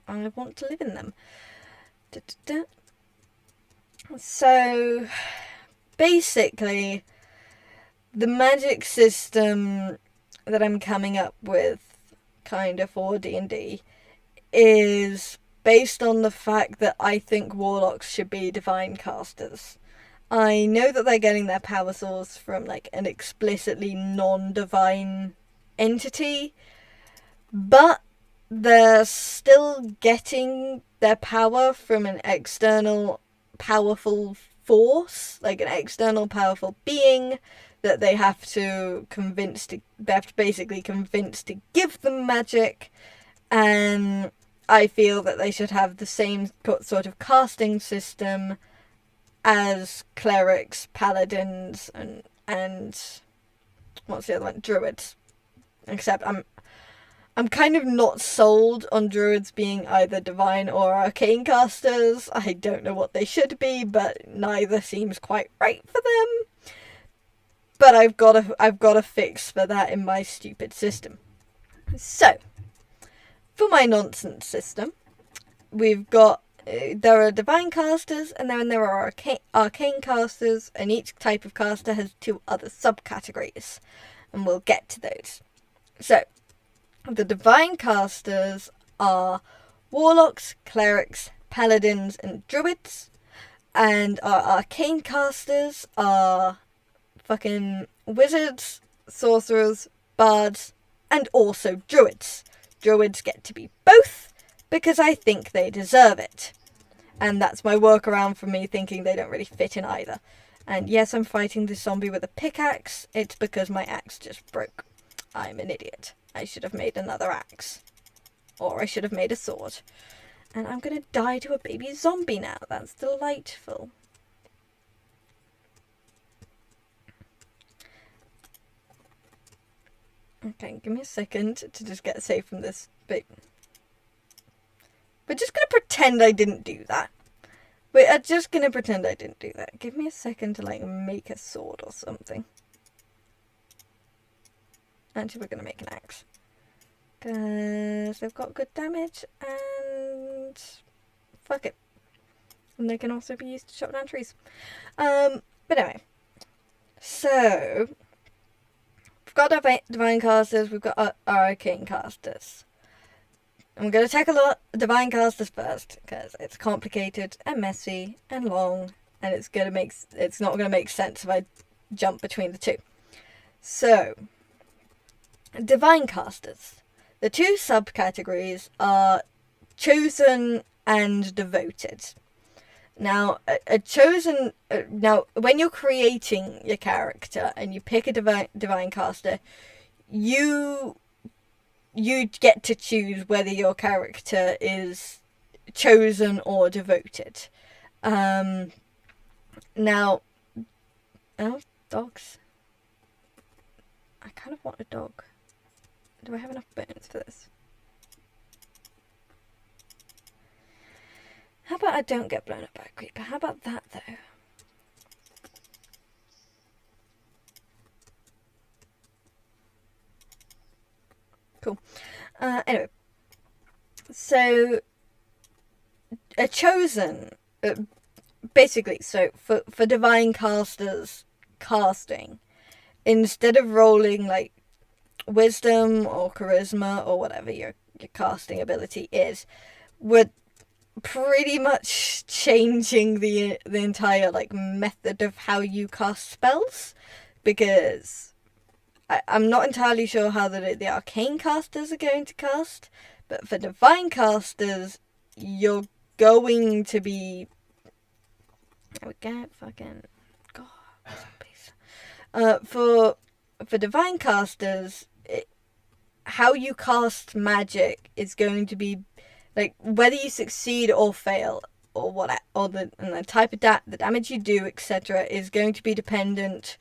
I want to live in them. So, basically, the magic system that I'm coming up with, kind of for D&D, is based on the fact that I think warlocks should be divine casters. I know that they're getting their power source from, like, an explicitly non-divine entity, but they're still getting their power from an external powerful force, like an external powerful being that they have to basically convince to give them magic. And I feel that they should have the same sort of casting system as clerics, paladins, and what's the other one? Druids. Except I'm kind of not sold on druids being either divine or arcane casters. I don't know what they should be, but neither seems quite right for them. But I've got a fix for that in my stupid system. So, for my nonsense system, we've got there are divine casters, and then there are arcane casters, and each type of caster has 2 other subcategories, and we'll get to those. So, the divine casters are warlocks, clerics, paladins and druids, and our arcane casters are fucking wizards, sorcerers, bards, and also druids. Druids get to be both because I think they deserve it. And that's my workaround for me thinking they don't really fit in either. And yes, I'm fighting this zombie with a pickaxe. It's because my axe just broke. I'm an idiot. I should have made another axe. Or I should have made a sword. And I'm gonna die to a baby zombie now. That's delightful. Okay, give me a second to just get safe from this bit. We're just gonna pretend I didn't do that. We're just gonna pretend I didn't do that. Give me a second to, like, make a sword or something. Actually, we're gonna make an axe. Because they've got good damage, and fuck it. And they can also be used to chop down trees. But anyway. So, we've got our divine casters, we've got our arcane casters. I'm going to tackle divine casters first, because it's complicated and messy and long, and it's not going to make sense if I jump between the two. So, divine casters. The two subcategories are chosen and devoted. Now, now, when you're creating your character and you pick a divine caster, you get to choose whether your character is chosen or devoted. Now, oh, dogs. I kind of want a dog. Do I have enough bones for this? How about I don't get blown up by a creeper? How about that, though? Cool. Anyway. So, a chosen... basically, so, for divine casters casting, instead of rolling, like, wisdom or charisma or whatever your casting ability is, we're pretty much changing the entire, like, method of how you cast spells, because I'm not entirely sure how the arcane casters are going to cast, but for divine casters, you're going to be... There we go, fucking... God, for divine casters, how you cast magic is going to be, like, whether you succeed or fail, or what, or the type of the damage you do, etc., is going to be dependent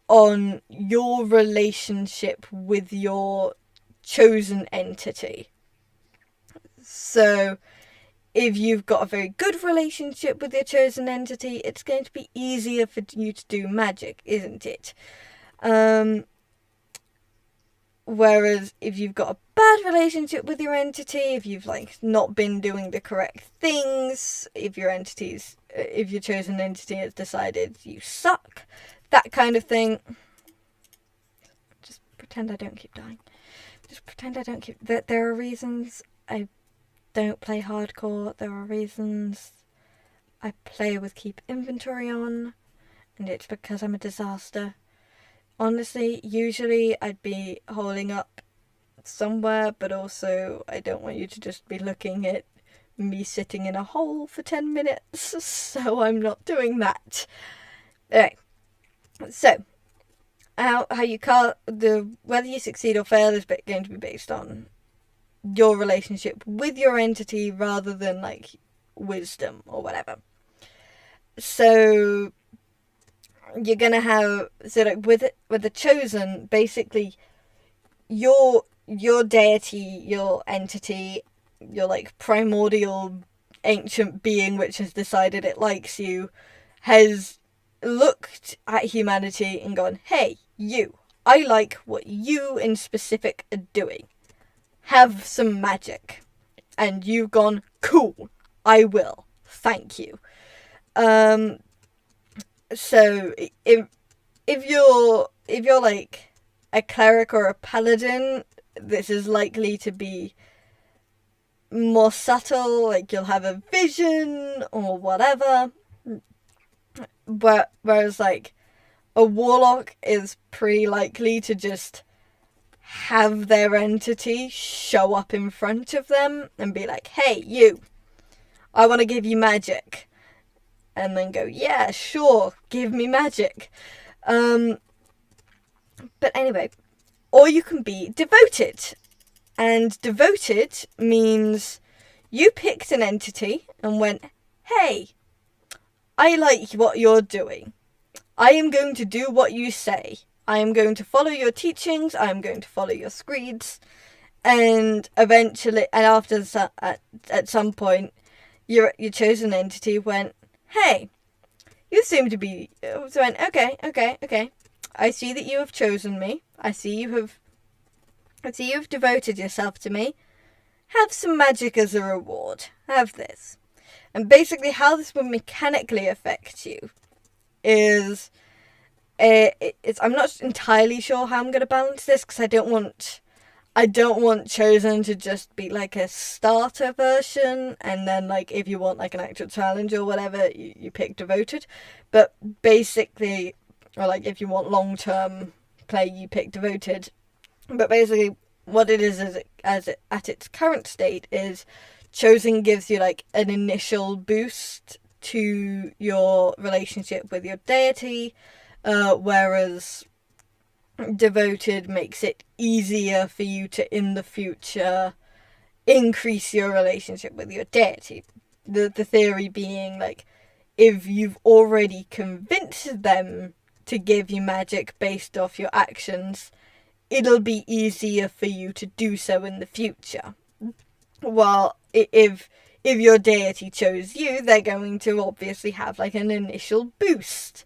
on your relationship with your chosen entity. So, if you've got a very good relationship with your chosen entity, it's going to be easier for you to do magic, isn't it? Whereas if you've got a bad relationship with your entity, if you've, like, not been doing the correct things, if your chosen entity has decided you suck, that kind of thing. Just pretend I don't keep dying. Just pretend I don't keep... There are reasons I don't play hardcore. There are reasons I play with keep inventory on, and it's because I'm a disaster. Honestly, usually I'd be holding up somewhere, but also I don't want you to just be looking at me sitting in a hole for 10 minutes, so I'm not doing that. Anyway, so, how you cast whether you succeed or fail is going to be based on your relationship with your entity rather than, like, wisdom or whatever. So, you're gonna have, so, like, with the chosen, basically your deity, your entity, your, like, primordial ancient being which has decided it likes you, has looked at humanity and gone, hey, you, I like what you in specific are doing. Have some magic. And you've gone, cool, I will. Thank you. So if you're like a cleric or a paladin, this is likely to be more subtle, like you'll have a vision or whatever. Whereas like a warlock is pretty likely to just have their entity show up in front of them and be like, hey, you, I want to give you magic. And then go, yeah, sure, give me magic. But anyway, or you can be devoted. And devoted means you picked an entity and went, hey, I like what you're doing. I am going to do what you say. I am going to follow your teachings. I am going to follow your screeds. And eventually, and after at some point, your chosen entity went, hey, you seem to be, went, okay. I see that you have chosen me. I see you have devoted yourself to me. Have some magic as a reward. Have this. And basically how this will mechanically affect you is, I'm not entirely sure how I'm going to balance this, because I don't want Chosen to just be like a starter version, and then like if you want like an actual challenge or whatever, you pick Devoted. But basically, or like if you want long-term play, you pick Devoted. But basically what it is at its current state is Chosen gives you like an initial boost to your relationship with your deity, whereas Devoted makes it easier for you to, in the future, increase your relationship with your deity. The theory being, like, if you've already convinced them to give you magic based off your actions, it'll be easier for you to do so in the future. While if your deity chose you, they're going to obviously have like an initial boost.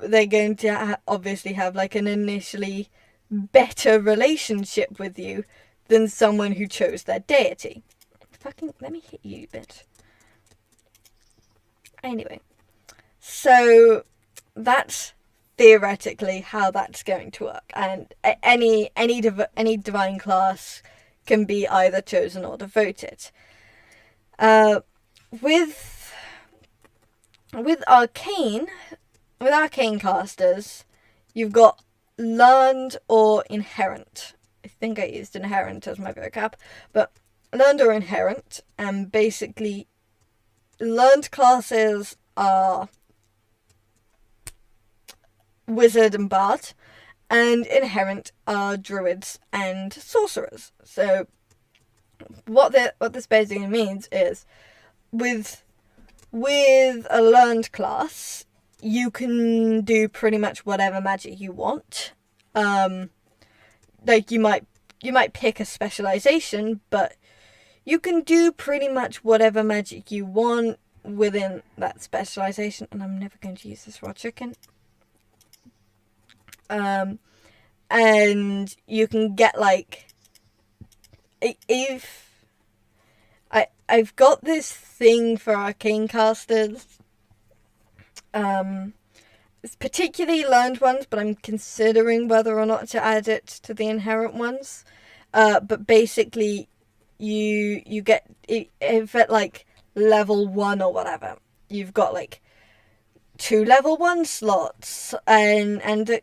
They're going to obviously have like an initially better relationship with you than someone who chose their deity. Fucking, let me hit you, bitch. Anyway, so that's theoretically how that's going to work, and any divine class can be either chosen or devoted. With arcane casters, you've got learned or inherent. I think I used inherent as my vocab, but learned or inherent, and basically learned classes are wizard and bard, and inherent are druids and sorcerers. So what this basically means is, with a learned class, you can do pretty much whatever magic you want. Like you might pick a specialization, but you can do pretty much whatever magic you want within that specialization. And I'm never going to use this raw chicken. And you can get like, if I've got this thing for arcane casters, it's particularly learned ones, but I'm considering whether or not to add it to the inherent ones. But basically, you get, if at like level 1 or whatever, you've got like 2 level 1 slots and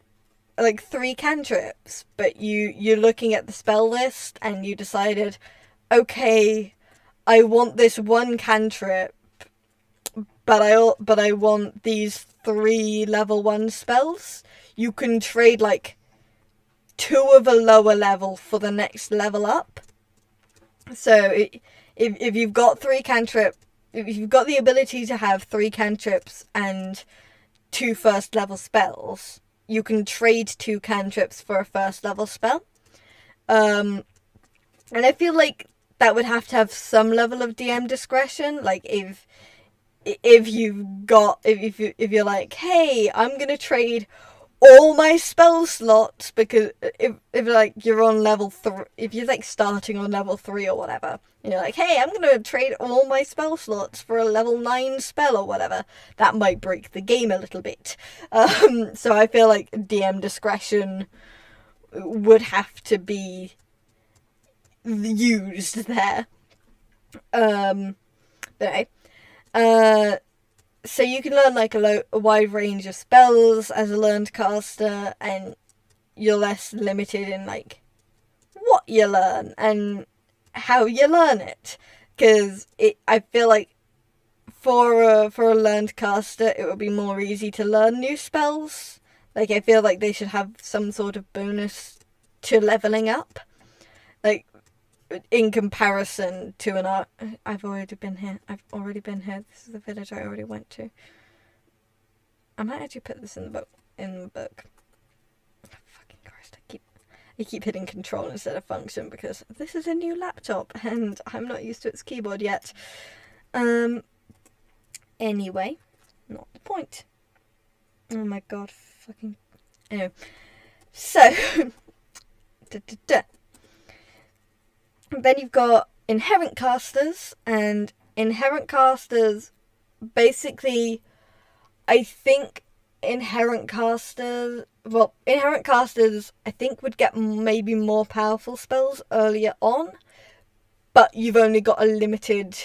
like 3 cantrips, but you're looking at the spell list and you decided, okay, I want this 1 cantrip, but I want these 3 level 1 spells. You can trade like 2 of a lower level for the next level up. So if you've got 3 cantrip, if you've got the ability to have 3 cantrips and 2 first level spells, you can trade 2 cantrips for a first level spell. And I feel like that would have to have some level of DM discretion. Like if you're like, hey, I'm gonna trade all my spell slots, because if like you're on level 3, if you're like starting on level 3 or whatever, and you're like, hey, I'm gonna trade all my spell slots for a level 9 spell or whatever, that might break the game a little bit. So I feel like DM discretion would have to be used there. But anyway, so you can learn like a wide range of spells as a learned caster, and you're less limited in like what you learn and how you learn it. Because I feel like for a learned caster, it would be more easy to learn new spells. Like, I feel like they should have some sort of bonus to leveling up. Like, in comparison to an I've already been here. This is the village I already went to. I might actually put this in the book. Oh, fucking Christ, I keep hitting control instead of function because this is a new laptop and I'm not used to its keyboard yet. Anyway, not the point. Oh my god, fucking... Anyway. So... Then you've got inherent casters, and inherent casters, basically, I think inherent casters, I think would get maybe more powerful spells earlier on, but you've only got a limited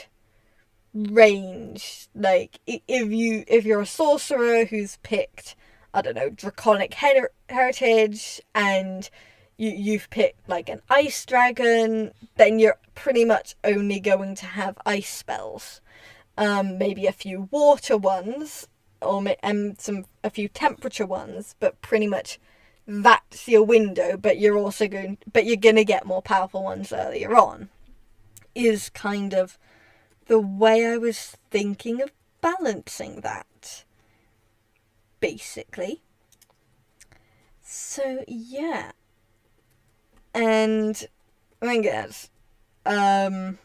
range. Like, if you're a sorcerer who's picked, I don't know, draconic heritage, and you've picked like an ice dragon, then you're pretty much only going to have ice spells. Maybe a few water ones, and a few temperature ones, but pretty much that's your window. But you're gonna get more powerful ones earlier on. Is kind of the way I was thinking of balancing that, basically. So yeah. And I guess that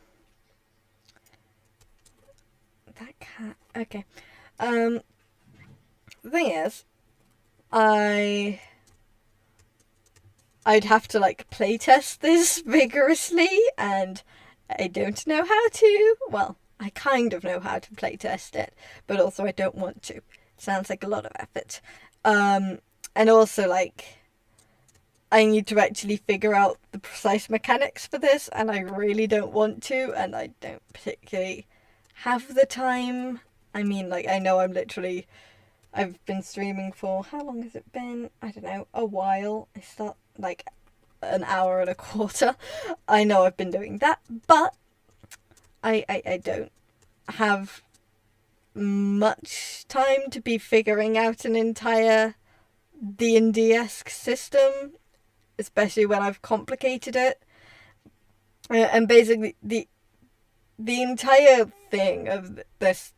cat. Okay. The thing is, I'd have to like playtest this vigorously, and I don't know how to. Well, I kind of know how to playtest it, but also I don't want to. It sounds like a lot of effort. And also like, I need to actually figure out the precise mechanics for this, and I really don't want to, and I don't particularly have the time. I mean, like, I know I've been streaming for, how long has it been? I don't know, a while. I start, like, an hour and a quarter. I know I've been doing that, but I don't have much time to be figuring out an entire D&D-esque system, especially when I've complicated it. And basically, the entire thing of this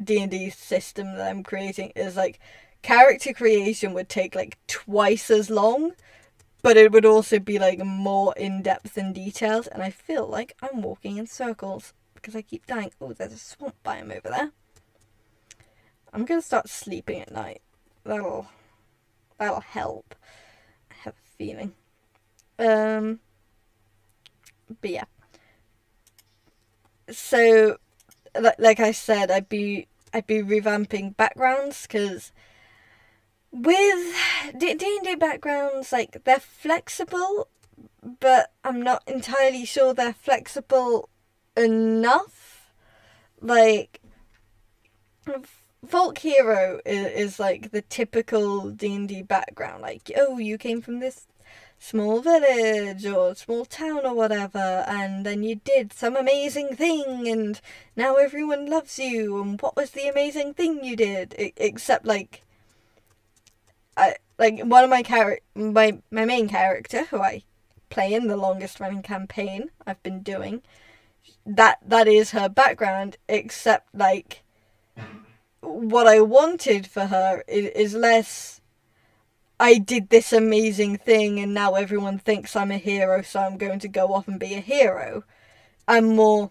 D&D system that I'm creating is like, character creation would take like twice as long, but it would also be like more in-depth and detailed, and I feel like I'm walking in circles because I keep dying. Oh, there's a swamp biome over there. I'm gonna start sleeping at night. That'll help. I have a feeling. But yeah. So, like I said, I'd be revamping backgrounds, because with D&D backgrounds, like, they're flexible, but I'm not entirely sure they're flexible enough. Like, Folk Hero is like the typical D&D background. Like, oh, you came from this small village or small town or whatever, and then you did some amazing thing, and now everyone loves you, and what was the amazing thing you did? Except, like, one of my main character, who I play in the longest running campaign I've been doing, that is her background, except, like, what I wanted for her is less, I did this amazing thing and now everyone thinks I'm a hero, so I'm going to go off and be a hero. I'm more,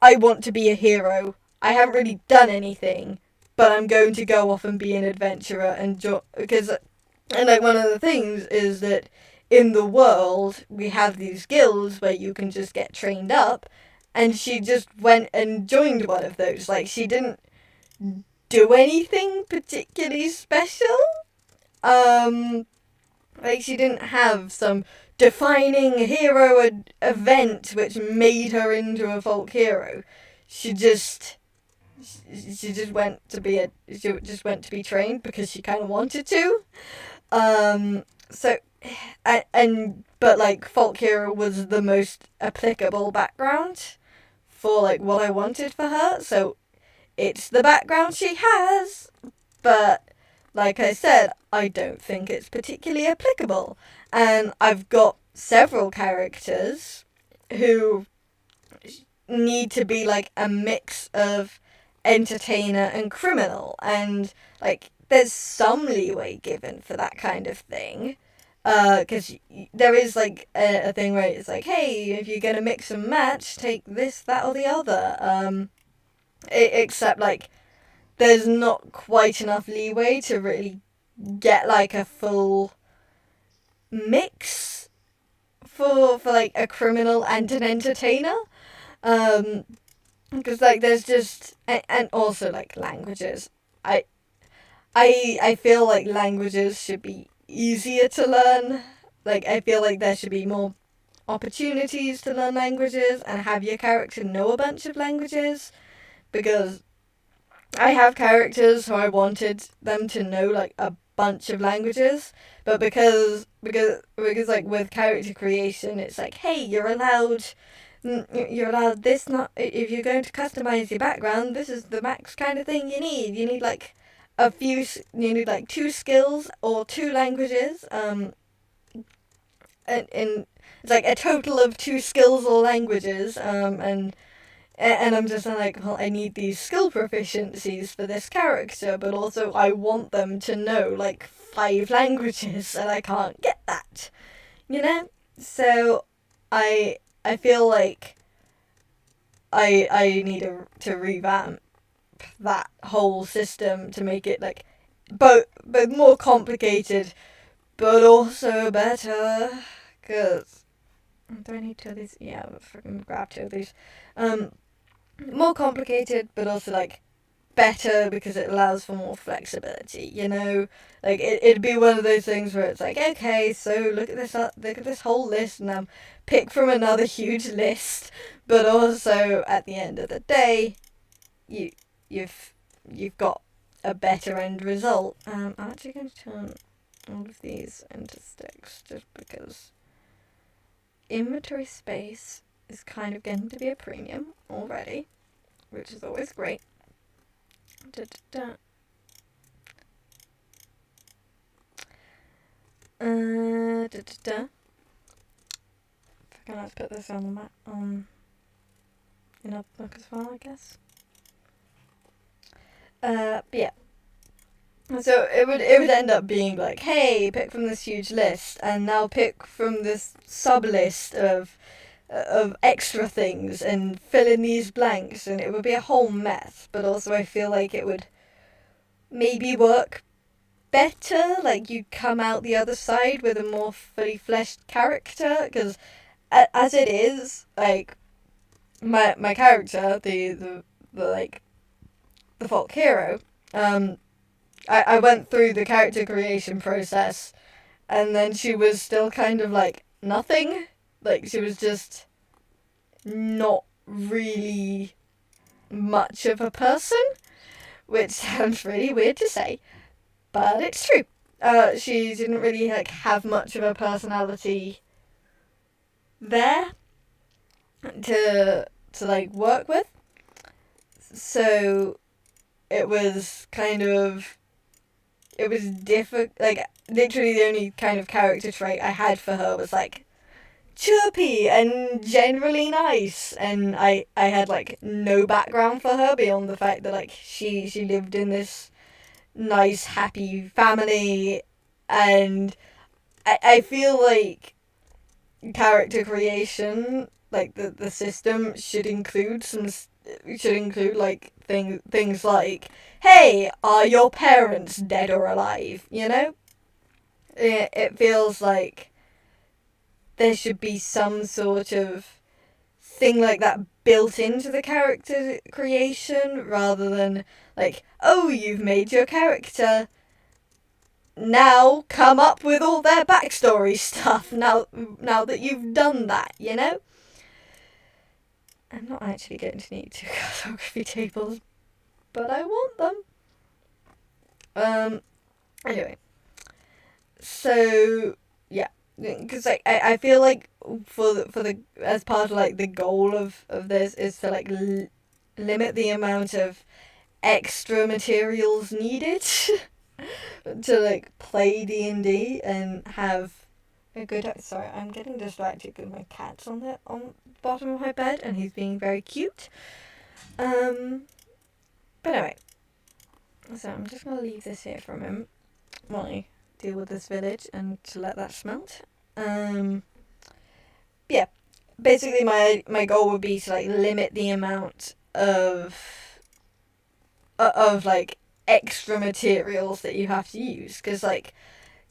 I want to be a hero. I haven't really done anything, but I'm going to go off and be an adventurer and like, one of the things is that in the world we have these guilds where you can just get trained up, and she just went and joined one of those. Like, she didn't do anything particularly special. Like, she didn't have some defining hero event which made her into a folk hero. She just went to be trained because she kind of wanted to. So, but like folk hero was the most applicable background for like what I wanted for her. So it's the background she has, but like I said, I don't think it's particularly applicable. And I've got several characters who need to be like a mix of entertainer and criminal, and like there's some leeway given for that kind of thing, because there is like a thing where it's like, hey, if you're gonna mix and match, take this, that, or the other. Except like there's not quite enough leeway to really get like a full mix for like a criminal and an entertainer. Because like there's just, and also like languages. I feel like languages should be easier to learn. Like I feel like there should be more opportunities to learn languages and have your character know a bunch of languages, because I have characters who I wanted them to know like a bunch of languages, but because like with character creation, it's like, hey, you're allowed this. Not if you're going to customize your background, this is the max kind of thing you need. You need like you need like 2 skills or 2 languages. And it's like a total of 2 skills or languages. And I'm just like, well, I need these skill proficiencies for this character, but also I want them to know like 5 languages, and I can't get that, you know? So I feel like I need to revamp that whole system to make it like both more complicated, but also better. Cause do I need 2 of these? Yeah, I'll freaking grab 2 of these. More complicated, but also like better because it allows for more flexibility. You know, like it'd be one of those things where it's like, okay, so look at this whole list, and now pick from another huge list. But also at the end of the day, you've got a better end result. I'm actually going to turn all of these into sticks just because inventory space is kind of getting to be a premium already, which is always great. Let's put this on the map, in a book as well, I guess. But yeah. So it would end up being like, hey, pick from this huge list, and now pick from this sub list of extra things and fill in these blanks, and it would be a whole mess. But also I feel like it would maybe work better, like you come out the other side with a more fully fleshed character, because as it is, like my character, the like the folk hero, I went through the character creation process, and then she was still kind of like nothing. Like, she was just not really much of a person, which sounds really weird to say, but it's true. She didn't really like have much of a personality there to like work with. So it was difficult. Like, literally the only kind of character trait I had for her was like chirpy and generally nice, and I had like no background for her beyond the fact that like she lived in this nice happy family, and I feel like character creation, like the system should include like things like, hey, are your parents dead or alive, you know? It feels like there should be some sort of thing like that built into the character creation, rather than like, oh, you've made your character, now come up with all their backstory stuff now that you've done that, you know? I'm not actually going to need two cartography tables, but I want them. Anyway. So, yeah. Because, like, I feel like for the as part of, like, the goal of this is to, like, limit the amount of extra materials needed to, like, play D&D and have a good... Sorry, I'm getting distracted because my cat's on the bottom of my bed and he's being very cute. But anyway. So I'm just going to leave this here for a moment while I deal with this village and to let that smelt. Yeah. Basically my goal would be to, like, limit the amount of like, extra materials that you have to use, because, like,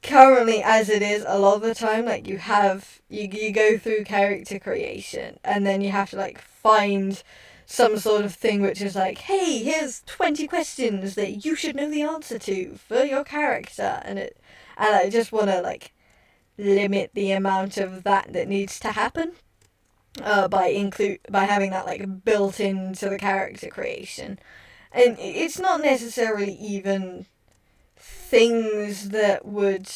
currently as it is, a lot of the time, like, you go through character creation and then you have to, like, find some sort of thing which is like, hey, here's 20 questions that you should know the answer to for your character, and I just want to, like, limit the amount of that needs to happen by having that, like, built into the character creation. And it's not necessarily even things that would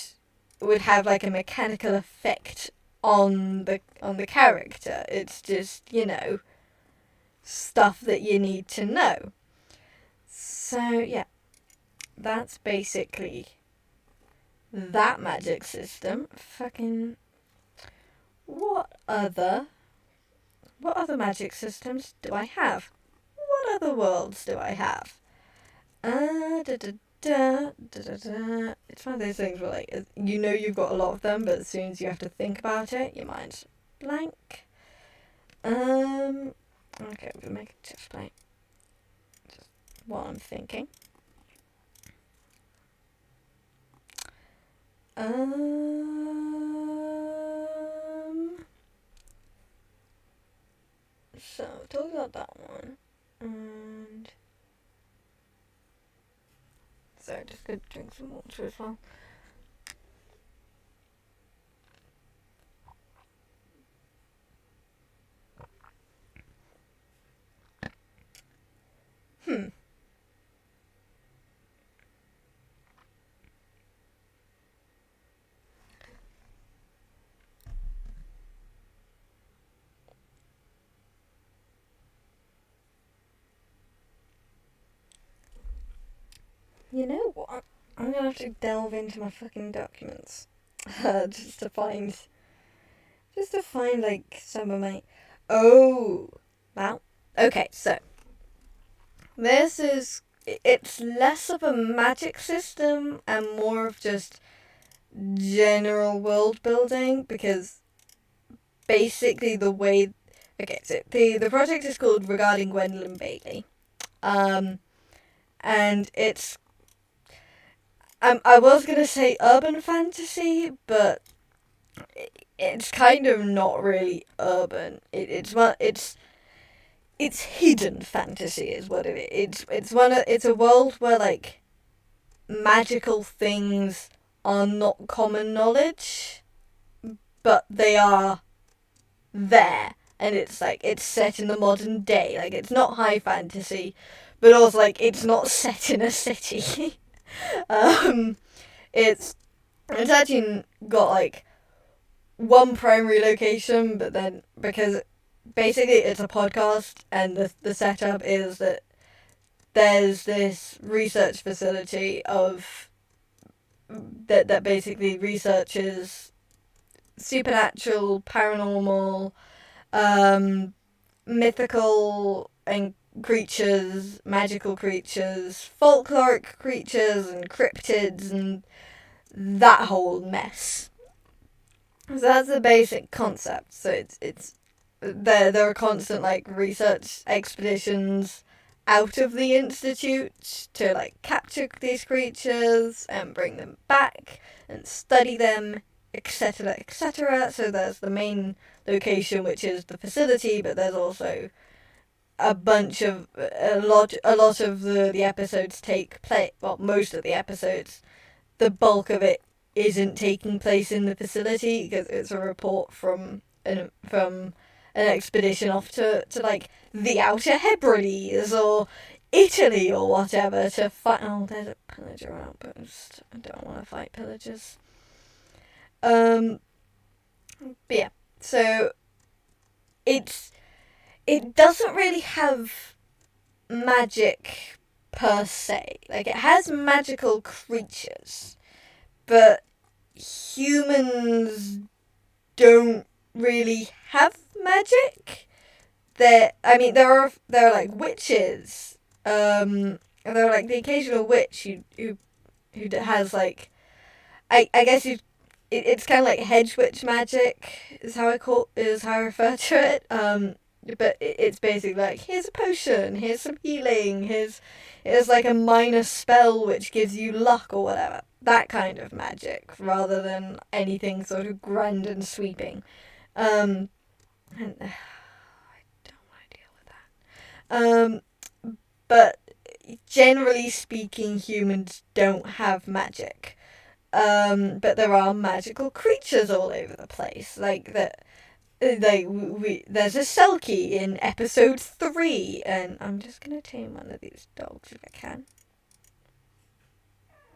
have, like, a mechanical effect on the character. It's just, you know, stuff that you need to know. So, yeah. That's basically that magic system. Fucking... What other magic systems do I have? What other worlds do I have? It's one of those things where, like, you know you've got a lot of them, but as soon as you have to think about it, your mind's blank. Okay, we'll make it just like what I'm thinking. So talk about that one, and sorry, just gonna drink some water as well. You know what? I'm gonna have to delve into my fucking documents just to find like some of my... Oh, wow. Okay, so it's less of a magic system and more of just general world building, because basically the way... Okay, so the project is called Regarding Gwendolyn Bailey. And it's... I was going to say urban fantasy, but it's kind of not really urban. It's hidden fantasy is what it is. It's a world where, like, magical things are not common knowledge, but they are there, and it's like it's set in the modern day. Like, it's not high fantasy, but also, like, it's not set in a city. It's actually got, like, one primary location, but then because basically it's a podcast, and the setup is that there's this research facility that basically researches supernatural, paranormal, mythical and creatures, magical creatures, folkloric creatures, and cryptids, and that whole mess. So that's the basic concept. So it's there are constant, like, research expeditions out of the institute to, like, capture these creatures and bring them back and study them, etc., etc. So there's the main location, which is the facility, but there's also a lot of the episodes take place, well, most of the episodes the bulk of it isn't taking place in the facility, because it's a report from an expedition off to like the Outer Hebrides or Italy or whatever to fight. Oh, there's a pillager outpost. I don't want to fight pillagers. But yeah, so it doesn't really have magic per se. Like, it has magical creatures, but humans don't really have magic. There are like witches. There are like the occasional witch who has like, I guess it's kind of like hedge witch magic is how I refer to it. But it's basically like, here's a potion, here's some healing, here's like a minor spell which gives you luck or whatever. That kind of magic, rather than anything sort of grand and sweeping. And I don't want to deal with that. But generally speaking, humans don't have magic. But there are magical creatures all over the place, like that. There's a Selkie in episode 3, and I'm just gonna tame one of these dogs if I can.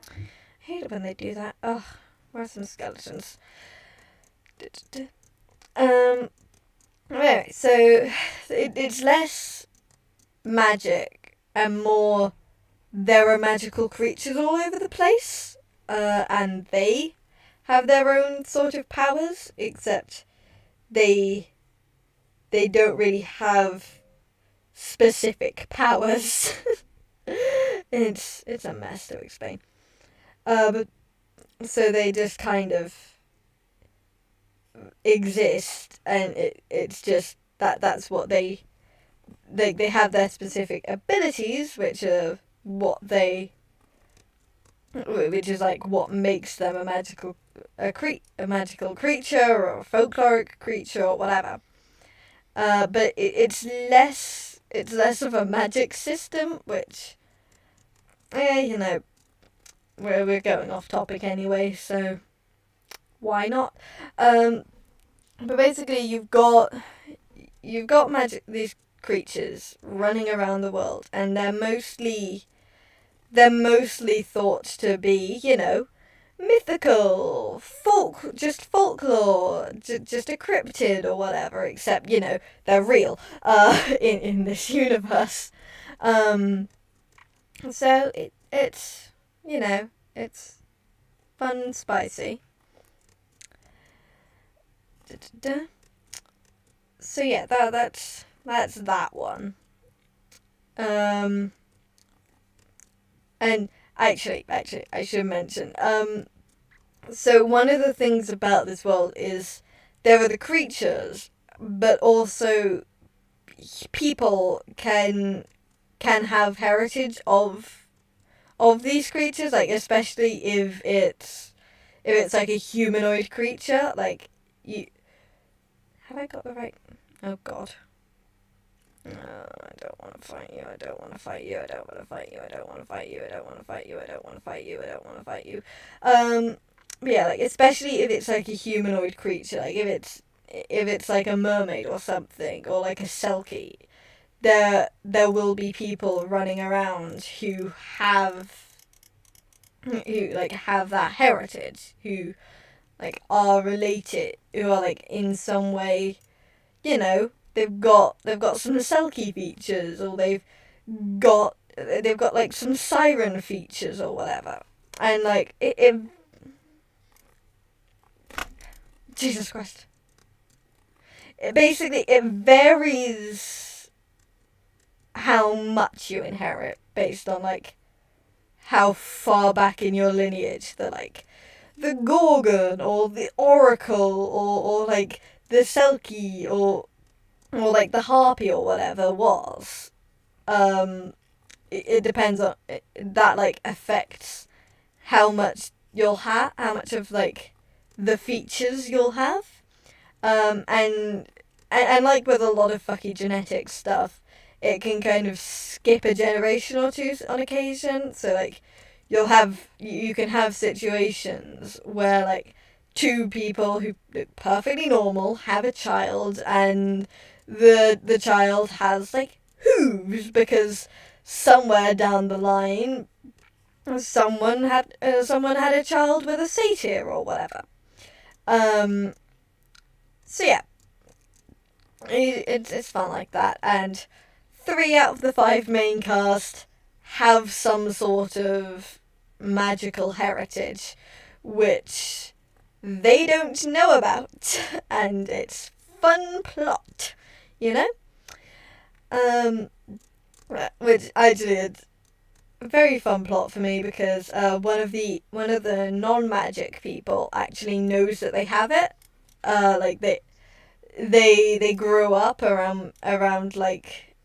I hate it when they do that. Ugh, where are some skeletons? Anyway, so it's less magic and more there are magical creatures all over the place, and they have their own sort of powers, except they don't really have specific powers. It's a mess to explain. But so they just kind of exist, and it's just that's what they have their specific abilities, which is like what makes them a magical creature or a folkloric creature or whatever. But it's less of a magic system, which, we're going off topic anyway, so why not? But basically, you've got magic, these creatures running around the world, and they're mostly thought to be, mythical, just folklore, just a cryptid or whatever, except, they're real, in this universe. So it's it's fun and spicy. So yeah, that's that one. And actually, I should mention, so one of the things about this world is there are the creatures, but also people can have heritage of these creatures, like, especially if it's like a humanoid creature, like, have I got the right? Oh god. No, I don't want to fight you, I don't want to fight you, I don't want to fight you, I don't want to fight you, I don't want to fight you, I don't want to fight you, I don't want to fight you. Yeah, like, especially if it's like a humanoid creature, like if it's like a mermaid or something, or like a Selkie, there will be people running around who have that heritage, who like are related, who are like in some way, they've got some Selkie features, or they've got like some siren features or whatever, and like it Jesus Christ. It varies how much you inherit based on like how far back in your lineage the Gorgon or the Oracle or like the Selkie or like the Harpy or whatever was. It depends on that, like, affects how much you'll have, how much of like the features you'll have. And like with a lot of fucky genetic stuff, it can kind of skip a generation or two on occasion. So like you can have situations where like two people who look perfectly normal have a child, and the child has like hooves because somewhere down the line someone had a child with a satyr or whatever. So yeah, it's fun like that, and 3 out of the 5 main cast have some sort of magical heritage, which they don't know about, and it's fun plot, you know? Which actually is a very fun plot for me because one of the non-magic people actually knows that they have it. Like they grew up around like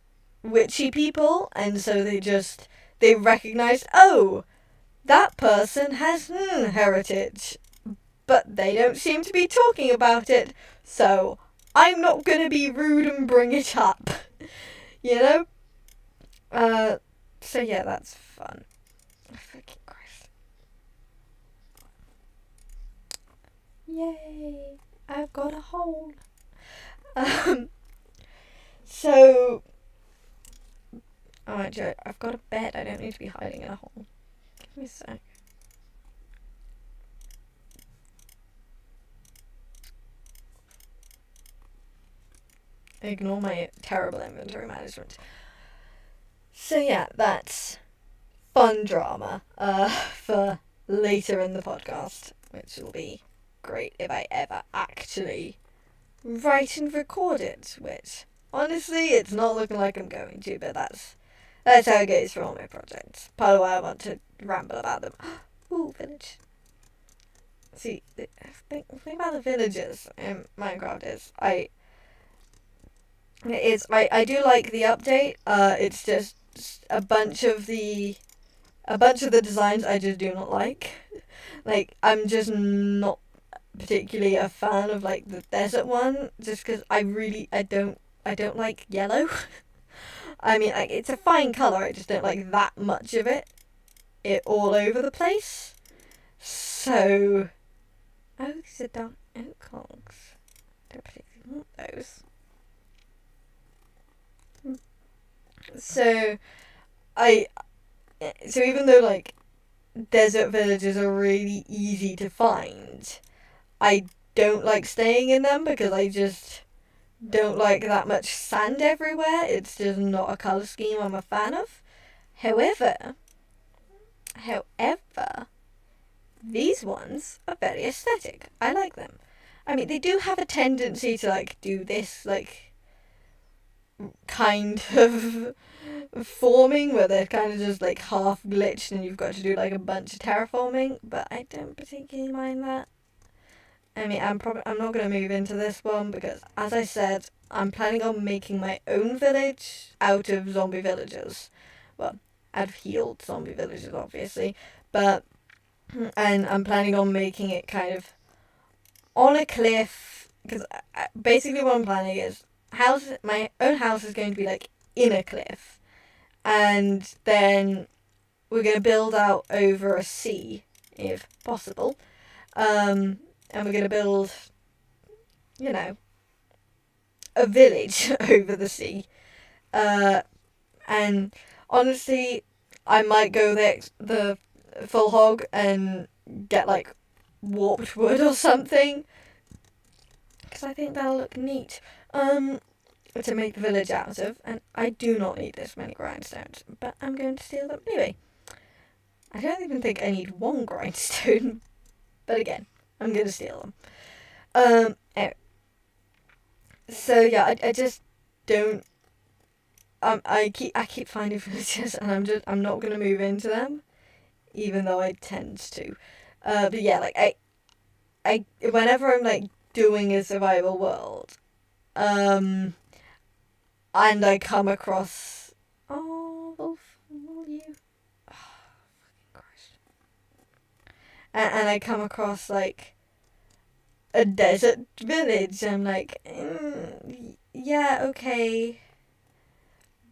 witchy people, and so they recognize, oh, that person has heritage, but they don't seem to be talking about it, so I'm not gonna be rude and bring it up. You know? So yeah, that's fun. Fucking Christ. Yay! I've got a hole. So... Alright, Joe, I've got a bed. I don't need to be hiding in a hole. Give me a sec. Ignore my terrible inventory management. So yeah, that's fun drama for later in the podcast, which will be great if I ever actually write and record it, which honestly it's not looking like I'm going to, but that's how it goes for all my projects. Part of why I want to ramble about them. Ooh, village. See, the thing about the villages in Minecraft is I do like the update. It's just a bunch of the designs I just do not like. Like, I'm just not particularly a fan of like the desert one, just because I don't like yellow. I mean, like, it's a fine color. I just don't like that much of it all over the place. So, oh, these are dark oak logs. Don't particularly want those. So even though like desert villages are really easy to find, I don't like staying in them because I just don't like that much sand everywhere. It's just not a colour scheme I'm a fan of. However, these ones are very aesthetic. I like them. I mean, they do have a tendency to like do this like kind of forming where they're kind of just like half glitched and you've got to do like a bunch of terraforming, but I don't particularly mind that. I mean, I'm not going to move into this one because, as I said, I'm planning on making my own village out of zombie villagers. Well, out of healed zombie villagers, obviously, and I'm planning on making it kind of on a cliff, because basically what I'm planning is my own house is going to be like in a cliff, and then we're going to build out over a sea if possible, and we're going to build, you know, a village over the sea, and honestly I might go the full hog and get like warped wood or something, because I think that'll look neat to make the village out of, and I do not need this many grindstones, but I'm going to steal them anyway. I don't even think I need 1 grindstone, but again, I'm going to steal them. Anyway. So yeah, I just don't. I keep finding villages, and I'm not going to move into them, even though I tend to. But yeah, like I whenever I'm like doing a survival world, and I come across, oh, Wolf, will you? Oh, fucking Christ. And I come across like a desert village. I'm like, yeah, okay,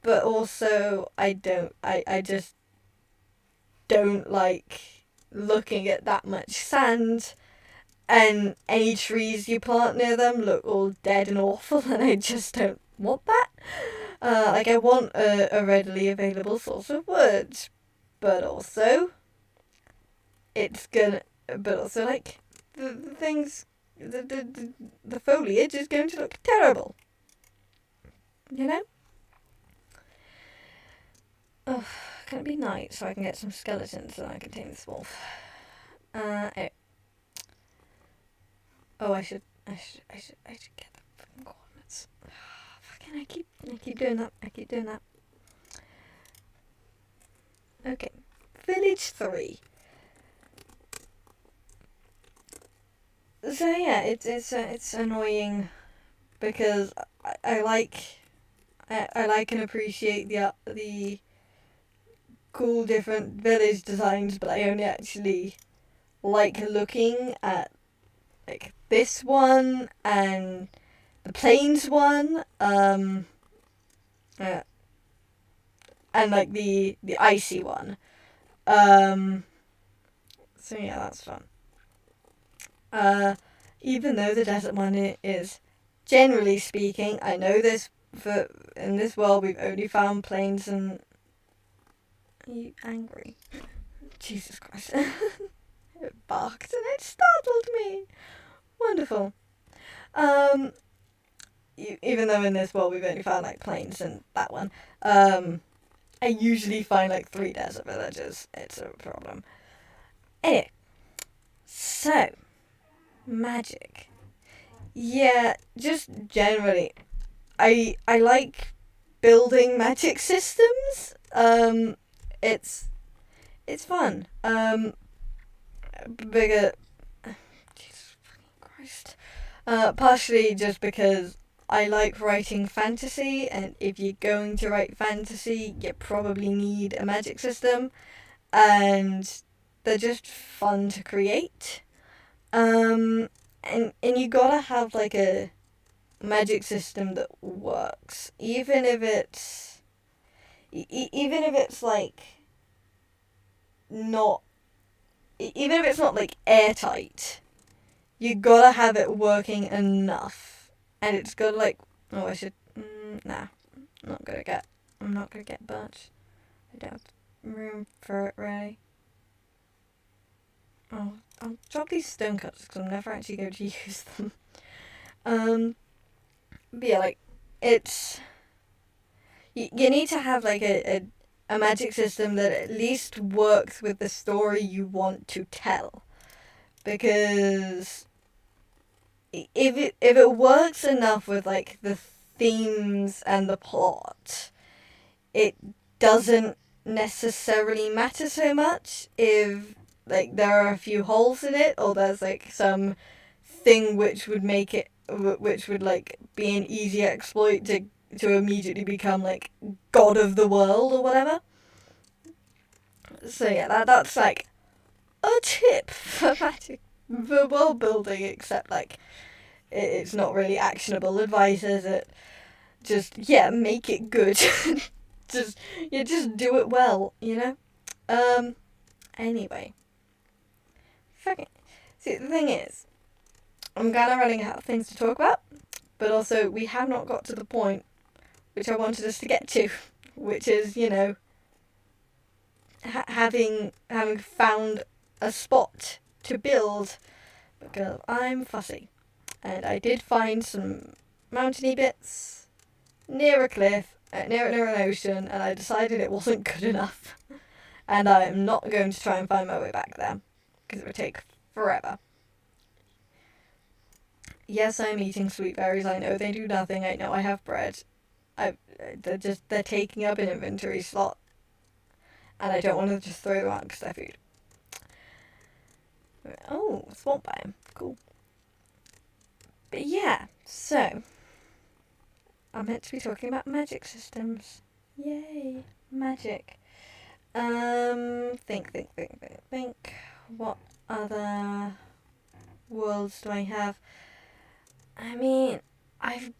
but also I just don't like looking at that much sand, and any trees you plant near them look all dead and awful, and I just don't want that. Like, I want a readily available source of wood, but also like the things, the foliage is going to look terrible, you know? Oh, can it be night so I can get some skeletons and I can tame this wolf? Oh, I should get the fucking coordinates. Fucking, I keep doing that. Okay, village 3. So yeah, it's annoying because I like and appreciate the cool different village designs, but I only actually like looking at like this one and the plains one, and like the icy one. So yeah, that's fun. Even though the desert one is, generally speaking, I know this, for in this world we've only found plains and... Are you angry? Jesus Christ. It barked and it startled me. Wonderful. Even though in this world we've only found like plains and that one, I usually find like 3 desert villages. It's a problem. Anyway, so magic. Yeah, just generally, I like building magic systems. It's fun. Bigger. Jesus fucking Christ. Partially just because I like writing fantasy, and if you're going to write fantasy, you probably need a magic system, and they're just fun to create. And you gotta have like a magic system that works, even if it's like not, even if it's not like airtight. You gotta have it working enough, and it's gotta like, oh, I should, nah, I'm not gonna get birch. I don't have room for it really. Oh, I'll drop these stone cuts because I'm never actually going to use them. But yeah, like, it's... You need to have, like, a magic system that at least works with the story you want to tell. Because if it works enough with, like, the themes and the plot, it doesn't necessarily matter so much if... like, there are a few holes in it, or there's, like, some thing which would make it, which would, like, be an easy exploit to immediately become, like, god of the world or whatever. So, yeah, that's, like, a tip for magic, for world building, except, like, it's not really actionable advice, is it? Just, yeah, make it good. just do it well, you know? Anyway. See, the thing is, I'm kind of running out of things to talk about, but also we have not got to the point which I wanted us to get to, which is, you know, having found a spot to build, because I'm fussy, and I did find some mountainy bits near a cliff, near an ocean, and I decided it wasn't good enough, and I am not going to try and find my way back there, because it would take forever. Yes, I'm eating sweet berries. I know they do nothing. I know I have bread. They're taking up an inventory slot, and I don't want to just throw them out because they're food. Oh, swamp biome, cool. But yeah, so I'm meant to be talking about magic systems. Yay, magic. Think. What other worlds do I have? I mean, I've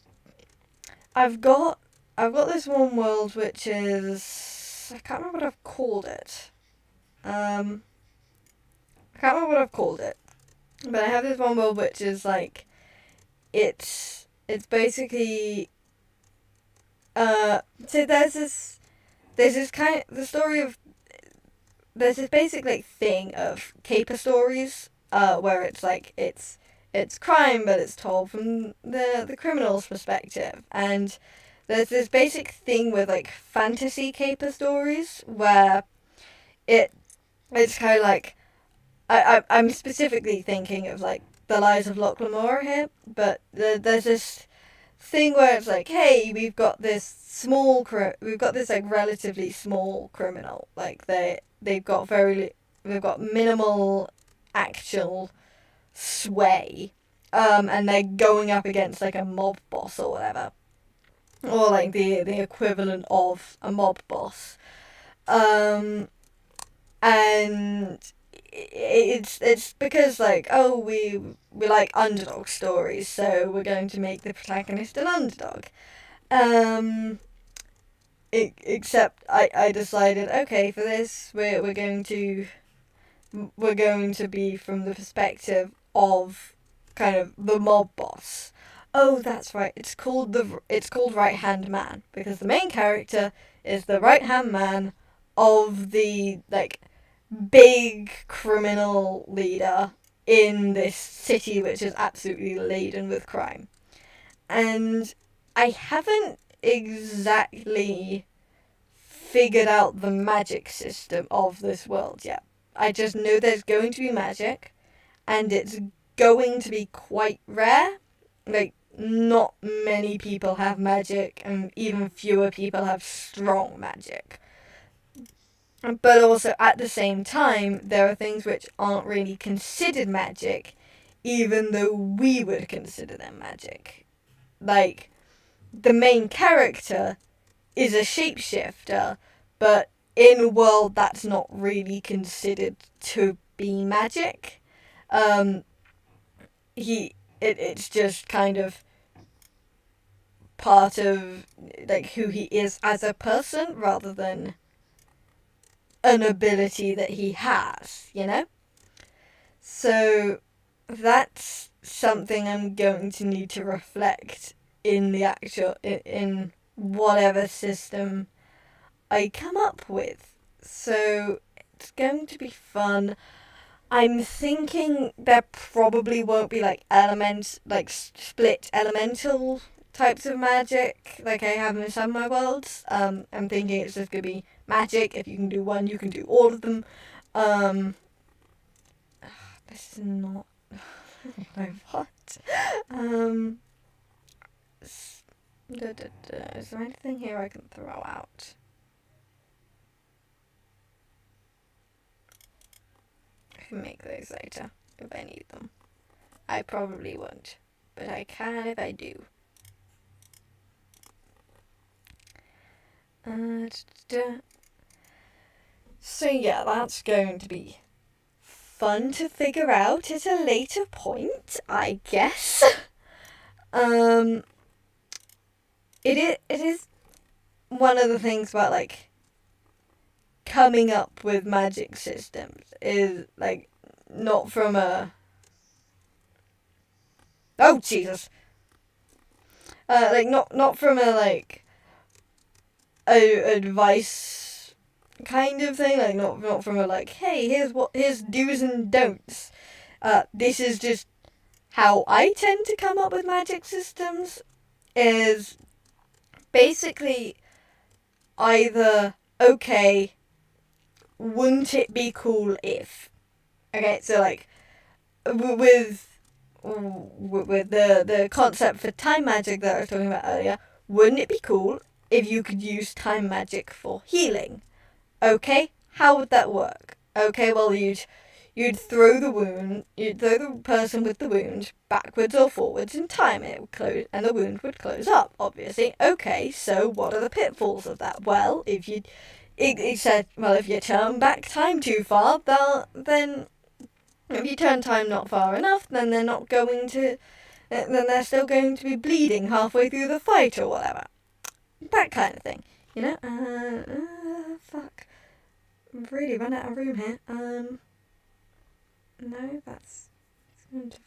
got this one world which is, I can't remember what I've called it. I can't remember what I've called it, but I have this one world which is like, it's basically, so there's this kind of, the story of, there's this basic like thing of caper stories, where it's like, it's crime, but it's told from the criminal's perspective, and there's this basic thing with like fantasy caper stories where it's kind of like, I'm specifically thinking of like the Lies of Locke Lamora here, but there's this thing where it's like, hey, we've got this like relatively small criminal, like they've got minimal actual sway, and they're going up against like a mob boss or whatever, or like the equivalent of a mob boss, and it's because like, oh, we like underdog stories, so we're going to make the protagonist an underdog. Except I decided, okay, for this we're going to be from the perspective of kind of the mob boss. Oh, that's right. It's called Right Hand Man, because the main character is the right hand man of the like big criminal leader in this city which is absolutely laden with crime. And I haven't exactly figured out the magic system of this world yet. I just know there's going to be magic, and it's going to be quite rare. Like, not many people have magic, and even fewer people have strong magic. But also, at the same time, there are things which aren't really considered magic, even though we would consider them magic. Like, the main character is a shapeshifter, but in a world that's not really considered to be magic. It's just kind of part of like who he is as a person, rather than an ability that he has, you know? So that's something I'm going to need to reflect in the actual, in whatever system I come up with. So it's going to be fun. I'm thinking there probably won't be like split elemental types of magic like I have in some of my worlds. I'm thinking it's just gonna be magic. If you can do one, you can do all of them. This is not. What? Is there anything here I can throw out? I can make those later if I need them. I probably won't, but I can if I do. So yeah, that's going to be fun to figure out at a later point, I guess. It is one of the things about like coming up with magic systems is like not from a oh Jesus like not from a like a advice kind of thing, like not from a like, hey, here's do's and don'ts. This is just how I tend to come up with magic systems, is basically either, okay, wouldn't it be cool if, okay, so like with the concept for time magic that I was talking about earlier, wouldn't it be cool if you could use time magic for healing? Okay, how would that work? Okay, well, you'd throw the person with the wound backwards or forwards in time, and it would close, and the wound would close up, obviously. Okay, so what are the pitfalls of that? Well, if you turn back time too far, then if you turn time not far enough, then they're still going to be bleeding halfway through the fight or whatever. That kind of thing, you know? Fuck. I've really run out of room here. No, that's kind of...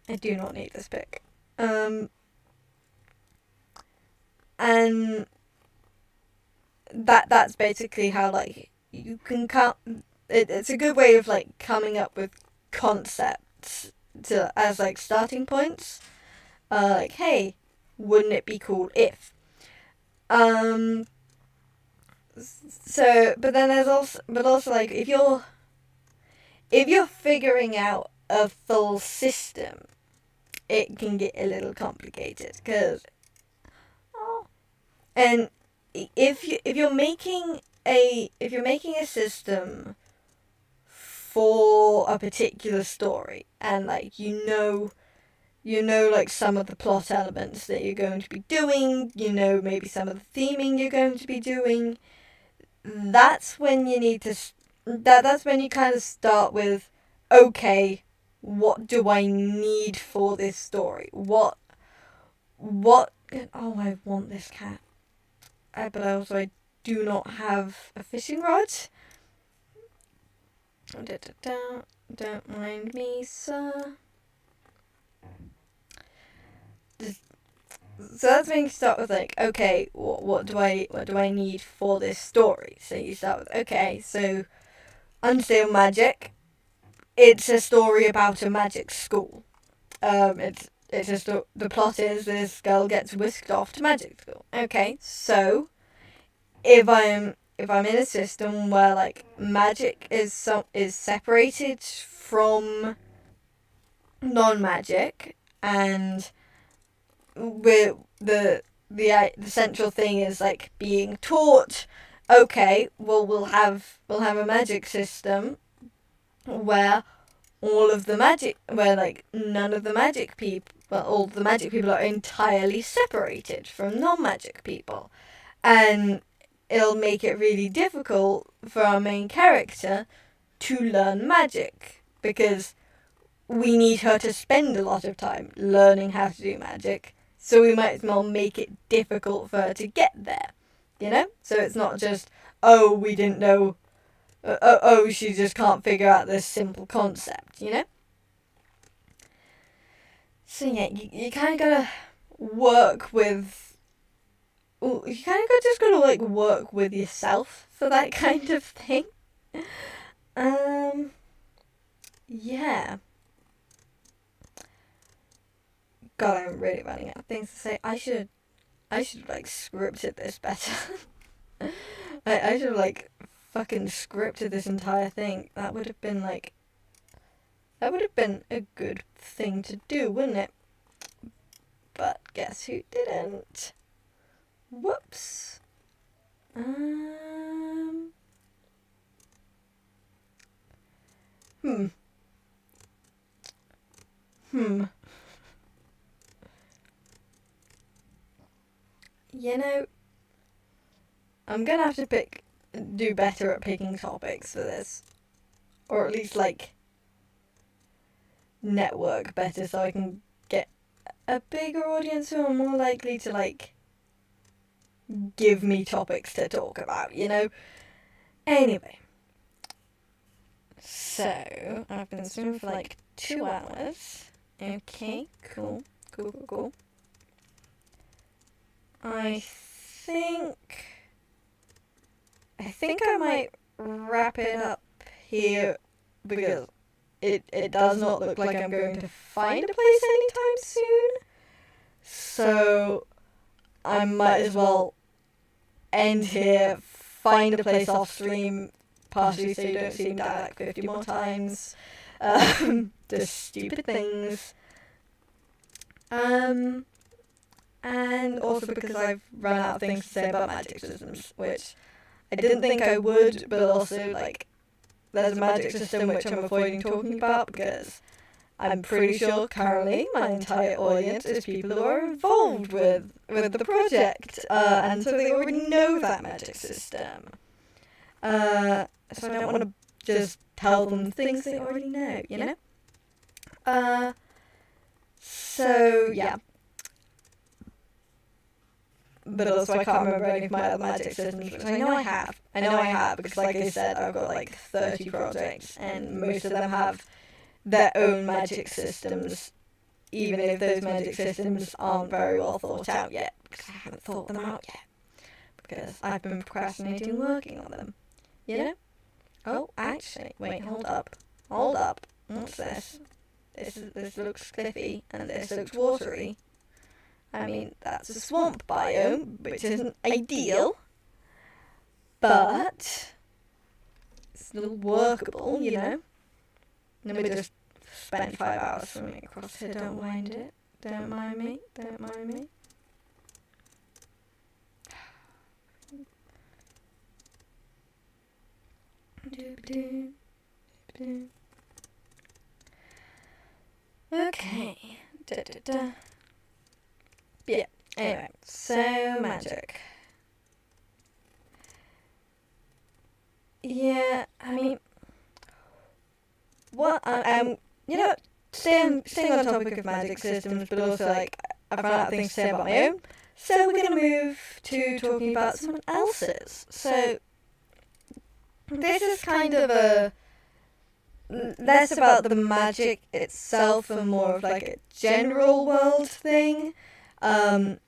I do not need this pick. And that's basically how, like, you can come... It's a good way of, like, coming up with concepts as, like, starting points. Like, hey, wouldn't it be cool if... So, but then there's also... But also, like, if you're figuring out a full system, it can get a little complicated, because... And if you're making a system for a particular story, and, like, you know like some of the plot elements that you're going to be doing, maybe some of the theming you're going to be doing, that's when you need to that's when you kind of start with, okay, what do I need for this story? What oh, I want this cat. But also I do not have a fishing rod. Don't mind me, sir. So that's when you start with, like, okay, what do I need for this story? So you start with, okay, so Unstable Magic. It's a story about a magic school. The plot is this girl gets whisked off to magic school. Okay, so if I'm in a system where, like, magic is separated from non-magic, and the central thing is, like, being taught, okay, well, we'll have a magic system where all of the magic, where, like, none of the magic people, well, all the magic people are entirely separated from non-magic people, and it'll make it really difficult for our main character to learn magic, because we need her to spend a lot of time learning how to do magic, so we might as well make it difficult for her to get there, So it's not just, oh, we didn't know, she just can't figure out this simple concept, So yeah, you kind of gotta work with... You kind of just gotta, like, work with yourself for that kind of thing. Yeah. God, I'm really running out of things to say. I should like, scripted this better. I should have, like, fucking scripted this entire thing. That would have been a good thing to do, wouldn't it? But guess who didn't? Whoops. I'm gonna have to do better at picking topics for this. Or at least, like, network better so I can get a bigger audience who are more likely to, like, give me topics to talk about, Anyway. So, I've been swimming for, like, 2 hours. Okay, cool. I think I might wrap it up here, because it does not look like I'm going to find a place anytime soon. So I might as well end here, find a place off stream, partially so you don't see me die like 50 more times. Just stupid things. And also because I've run out of things to say about magic systems, which I didn't think I would, but also, like, there's a magic system which I'm avoiding talking about because I'm pretty sure currently my entire audience is people who are involved with the project, and so they already know that magic system. So I don't want to just tell them things they already know, So, yeah. but also I can't remember any of my other magic systems, which I know I have. I know I have, because like I said, I've got like 30 projects, and most of them have their own magic systems, even if those magic systems aren't very well thought out yet, because I haven't thought them out yet, because I've been procrastinating working on them, you know? Oh, actually, wait, hold up, what's this? This looks cliffy, and this looks watery. I mean, that's a swamp biome, which isn't ideal, but it's still workable, you know? Let me just spend 5 hours swimming across here, don't mind it. Don't mind me. Okay. Yeah, anyway, so magic. Yeah, I mean, what, you know, staying on topic of magic systems, but also, like, I've run out of things to say about my own, so we're going to move to talking about someone else's. So, this is kind of a less about the magic itself and more of like a general world thing, and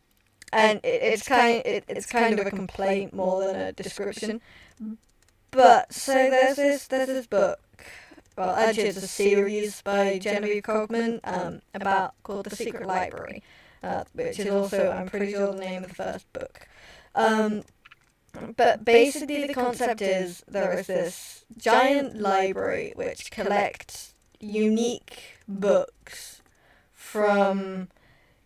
it's kind of a complaint more than a description. But so there's this book, well actually it's a series by Genevieve Cogman, called The Secret Library, which is also, I'm pretty sure, the name of the first book. But basically the concept is there is this giant library which collects unique books from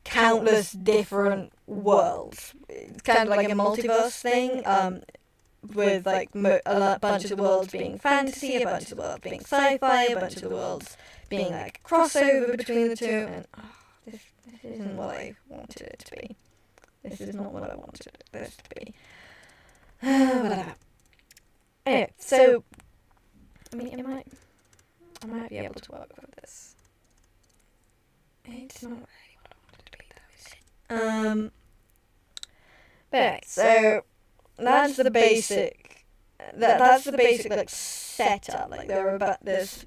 countless different worlds. It's kind of like a multiverse thing, with like a bunch of the worlds being fantasy, a bunch of the worlds being sci-fi, a bunch of the worlds being like a crossover between the two, and this isn't what I wanted it to be. This is not what I wanted this to be. Whatever. Anyway, so I mean, I might be able to work with this. It's not really what I wanted to be, though, is it? But anyway, so that's the basic. That's the basic like setup. Like there's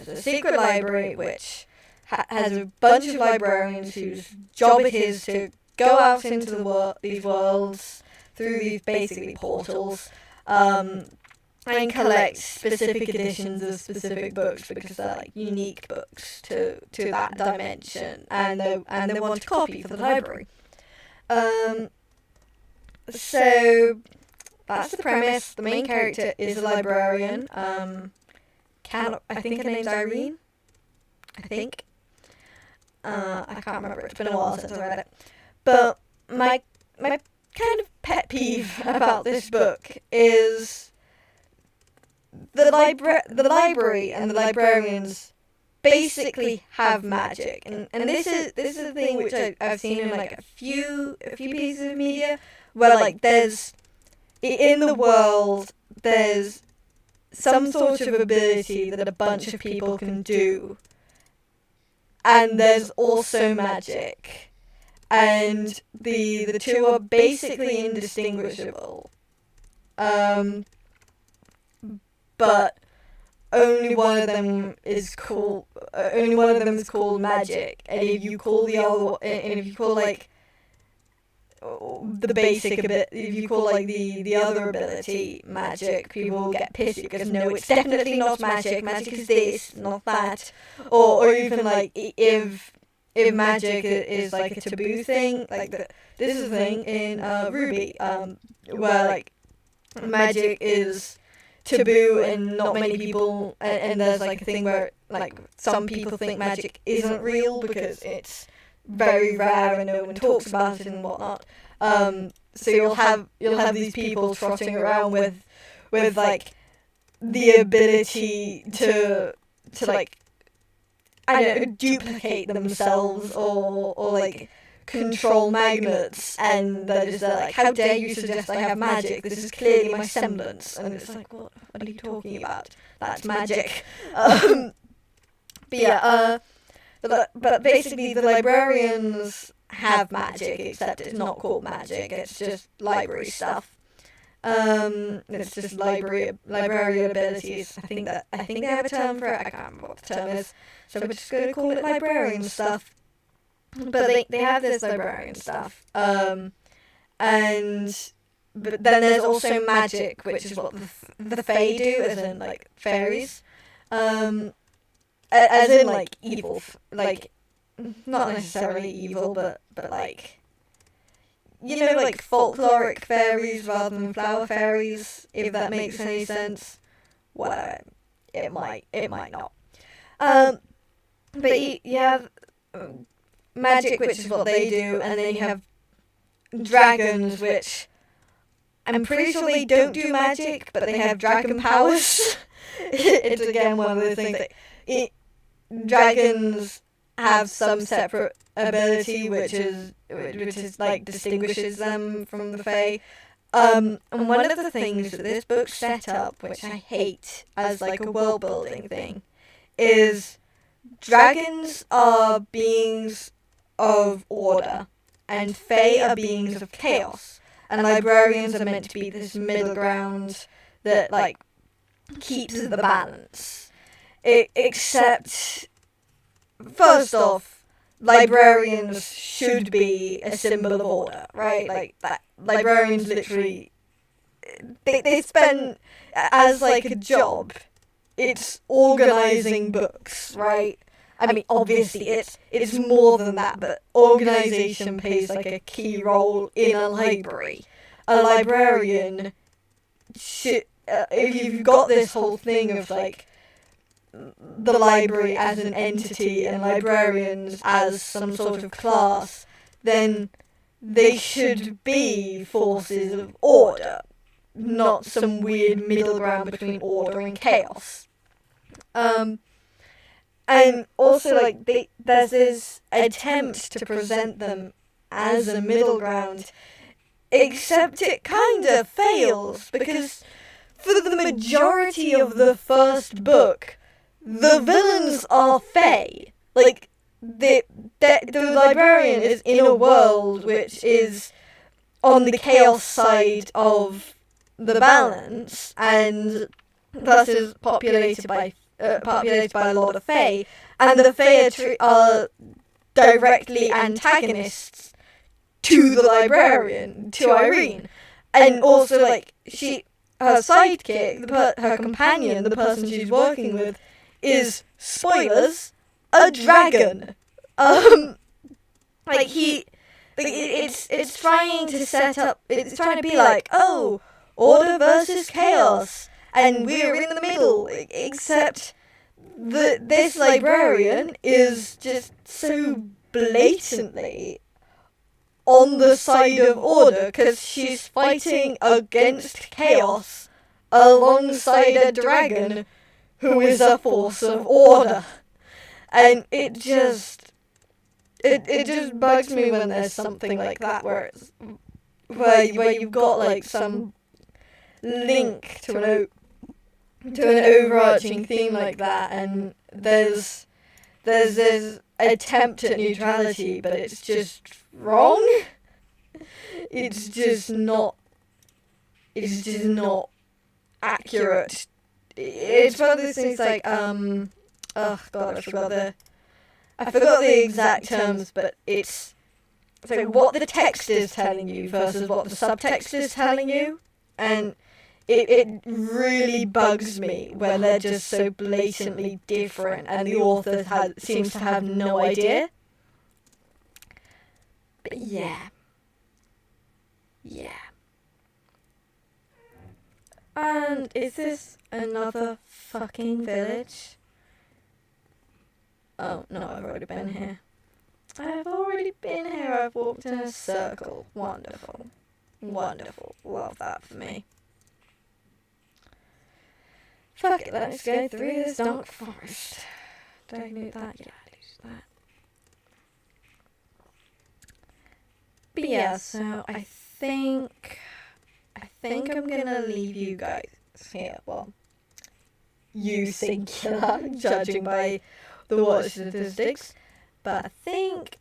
a secret library which has a bunch of librarians whose job it is to go out into these worlds through these basically portals, and collect specific editions of specific books because they're like unique books to that dimension, and they want a copy for the library. So that's the premise. The main character is a librarian. I think her name's Irene. I can't remember. It's been a while since I read it. But my kind of pet peeve about this book is the library and the librarians basically have magic, and this is the thing which I've seen in like a few pieces of media where like there's in the world there's some sort of ability that a bunch of people can do, and there's also magic. And the two are basically indistinguishable. But only one of them is called magic. And if you call like the basic ability, if you call like the other ability magic, people will get pissed because no, it's definitely not magic. Magic is this, not that. Or even like if magic is like a taboo thing, like this is a thing in Ruby, where like magic is taboo and not many people, and there's like a thing where like some people think magic isn't real because it's very rare and no one talks about it and whatnot. So you'll have these people trotting around with like the ability to like, I don't know, duplicate themselves or like control magnets, and they're like, how dare you suggest I have magic? This is clearly my semblance. And it's like, what are you talking about? That's magic. But basically the librarians have magic, except it's not called magic, it's just library stuff. It's just librarian abilities. I think they have a term for it. I can't remember what the term is. So we're just going to call it librarian stuff. But they have this librarian stuff. But then there's also magic, which is what the Fae do, as in like fairies. As in like evil, like not necessarily evil, but like, you know, like folkloric fairies rather than flower fairies, if that makes any sense. Whatever. It might not. But you have magic, which is what they do, and then you have dragons, which I'm pretty sure they don't do magic, but they have dragon powers. It's again one of those things that dragons have some separate ability, which is like distinguishes them from the Fae. And one of the things that this book set up, which I hate as like a world building thing, is dragons are beings of order, and Fae are beings of chaos, and librarians are meant to be this middle ground that like keeps the balance. Except, first off, librarians should be a symbol of order, right? Like, that librarians literally, they spend, as like a job, it's organising books, right? I mean, obviously it's more than that, but organisation plays like a key role in a library. A librarian should, if you've got this whole thing of like the library as an entity and librarians as some sort of class, then they should be forces of order, not some weird middle ground between order and chaos. And also, like, there's this attempt to present them as a middle ground, except it kind of fails, because for the majority of the first book, the villains are Fae. Like, the librarian is in a world which is on the chaos side of the balance, and thus is populated by a lot of Fae, and the Fae are directly antagonists to the librarian, to Irene, and also like her sidekick, her companion, the person she's working with, is, spoilers, a dragon. It's trying to set up, it's trying to be like, oh, order versus chaos, and we're in the middle, except this librarian is just so blatantly on the side of order, because she's fighting against chaos alongside a dragon who is a force of order. And it just bugs me when there's something like that where you've got like some link to an overarching theme like that, and there's this attempt at neutrality, but it's just wrong. It's just not accurate. It's one of those things like oh god, I forgot the exact terms, but it's like what the text is telling you versus what the subtext is telling you, and it really bugs me when they're just so blatantly different and the author seems to have no idea. But yeah. And is this another fucking village? Oh, no, I've already been here. I've walked in a circle. Wonderful. Love that for me. Fuck it, let's go through this dark forest. Do I loot that? Yeah, I looted that. But yeah, so I think I'm gonna leave you guys here. Well, you singular, judging by the watch statistics. But I think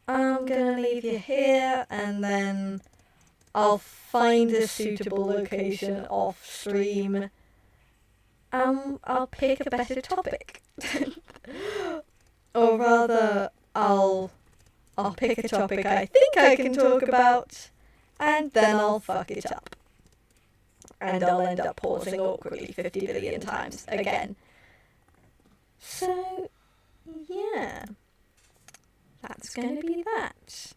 I'm gonna leave you here, and then I'll find a suitable location off stream. I'll pick a better topic. Or rather, I'll pick a topic I think I can talk about, and then I'll fuck it up. And I'll end up pausing awkwardly 50 billion times again. So, yeah. That's going to be that.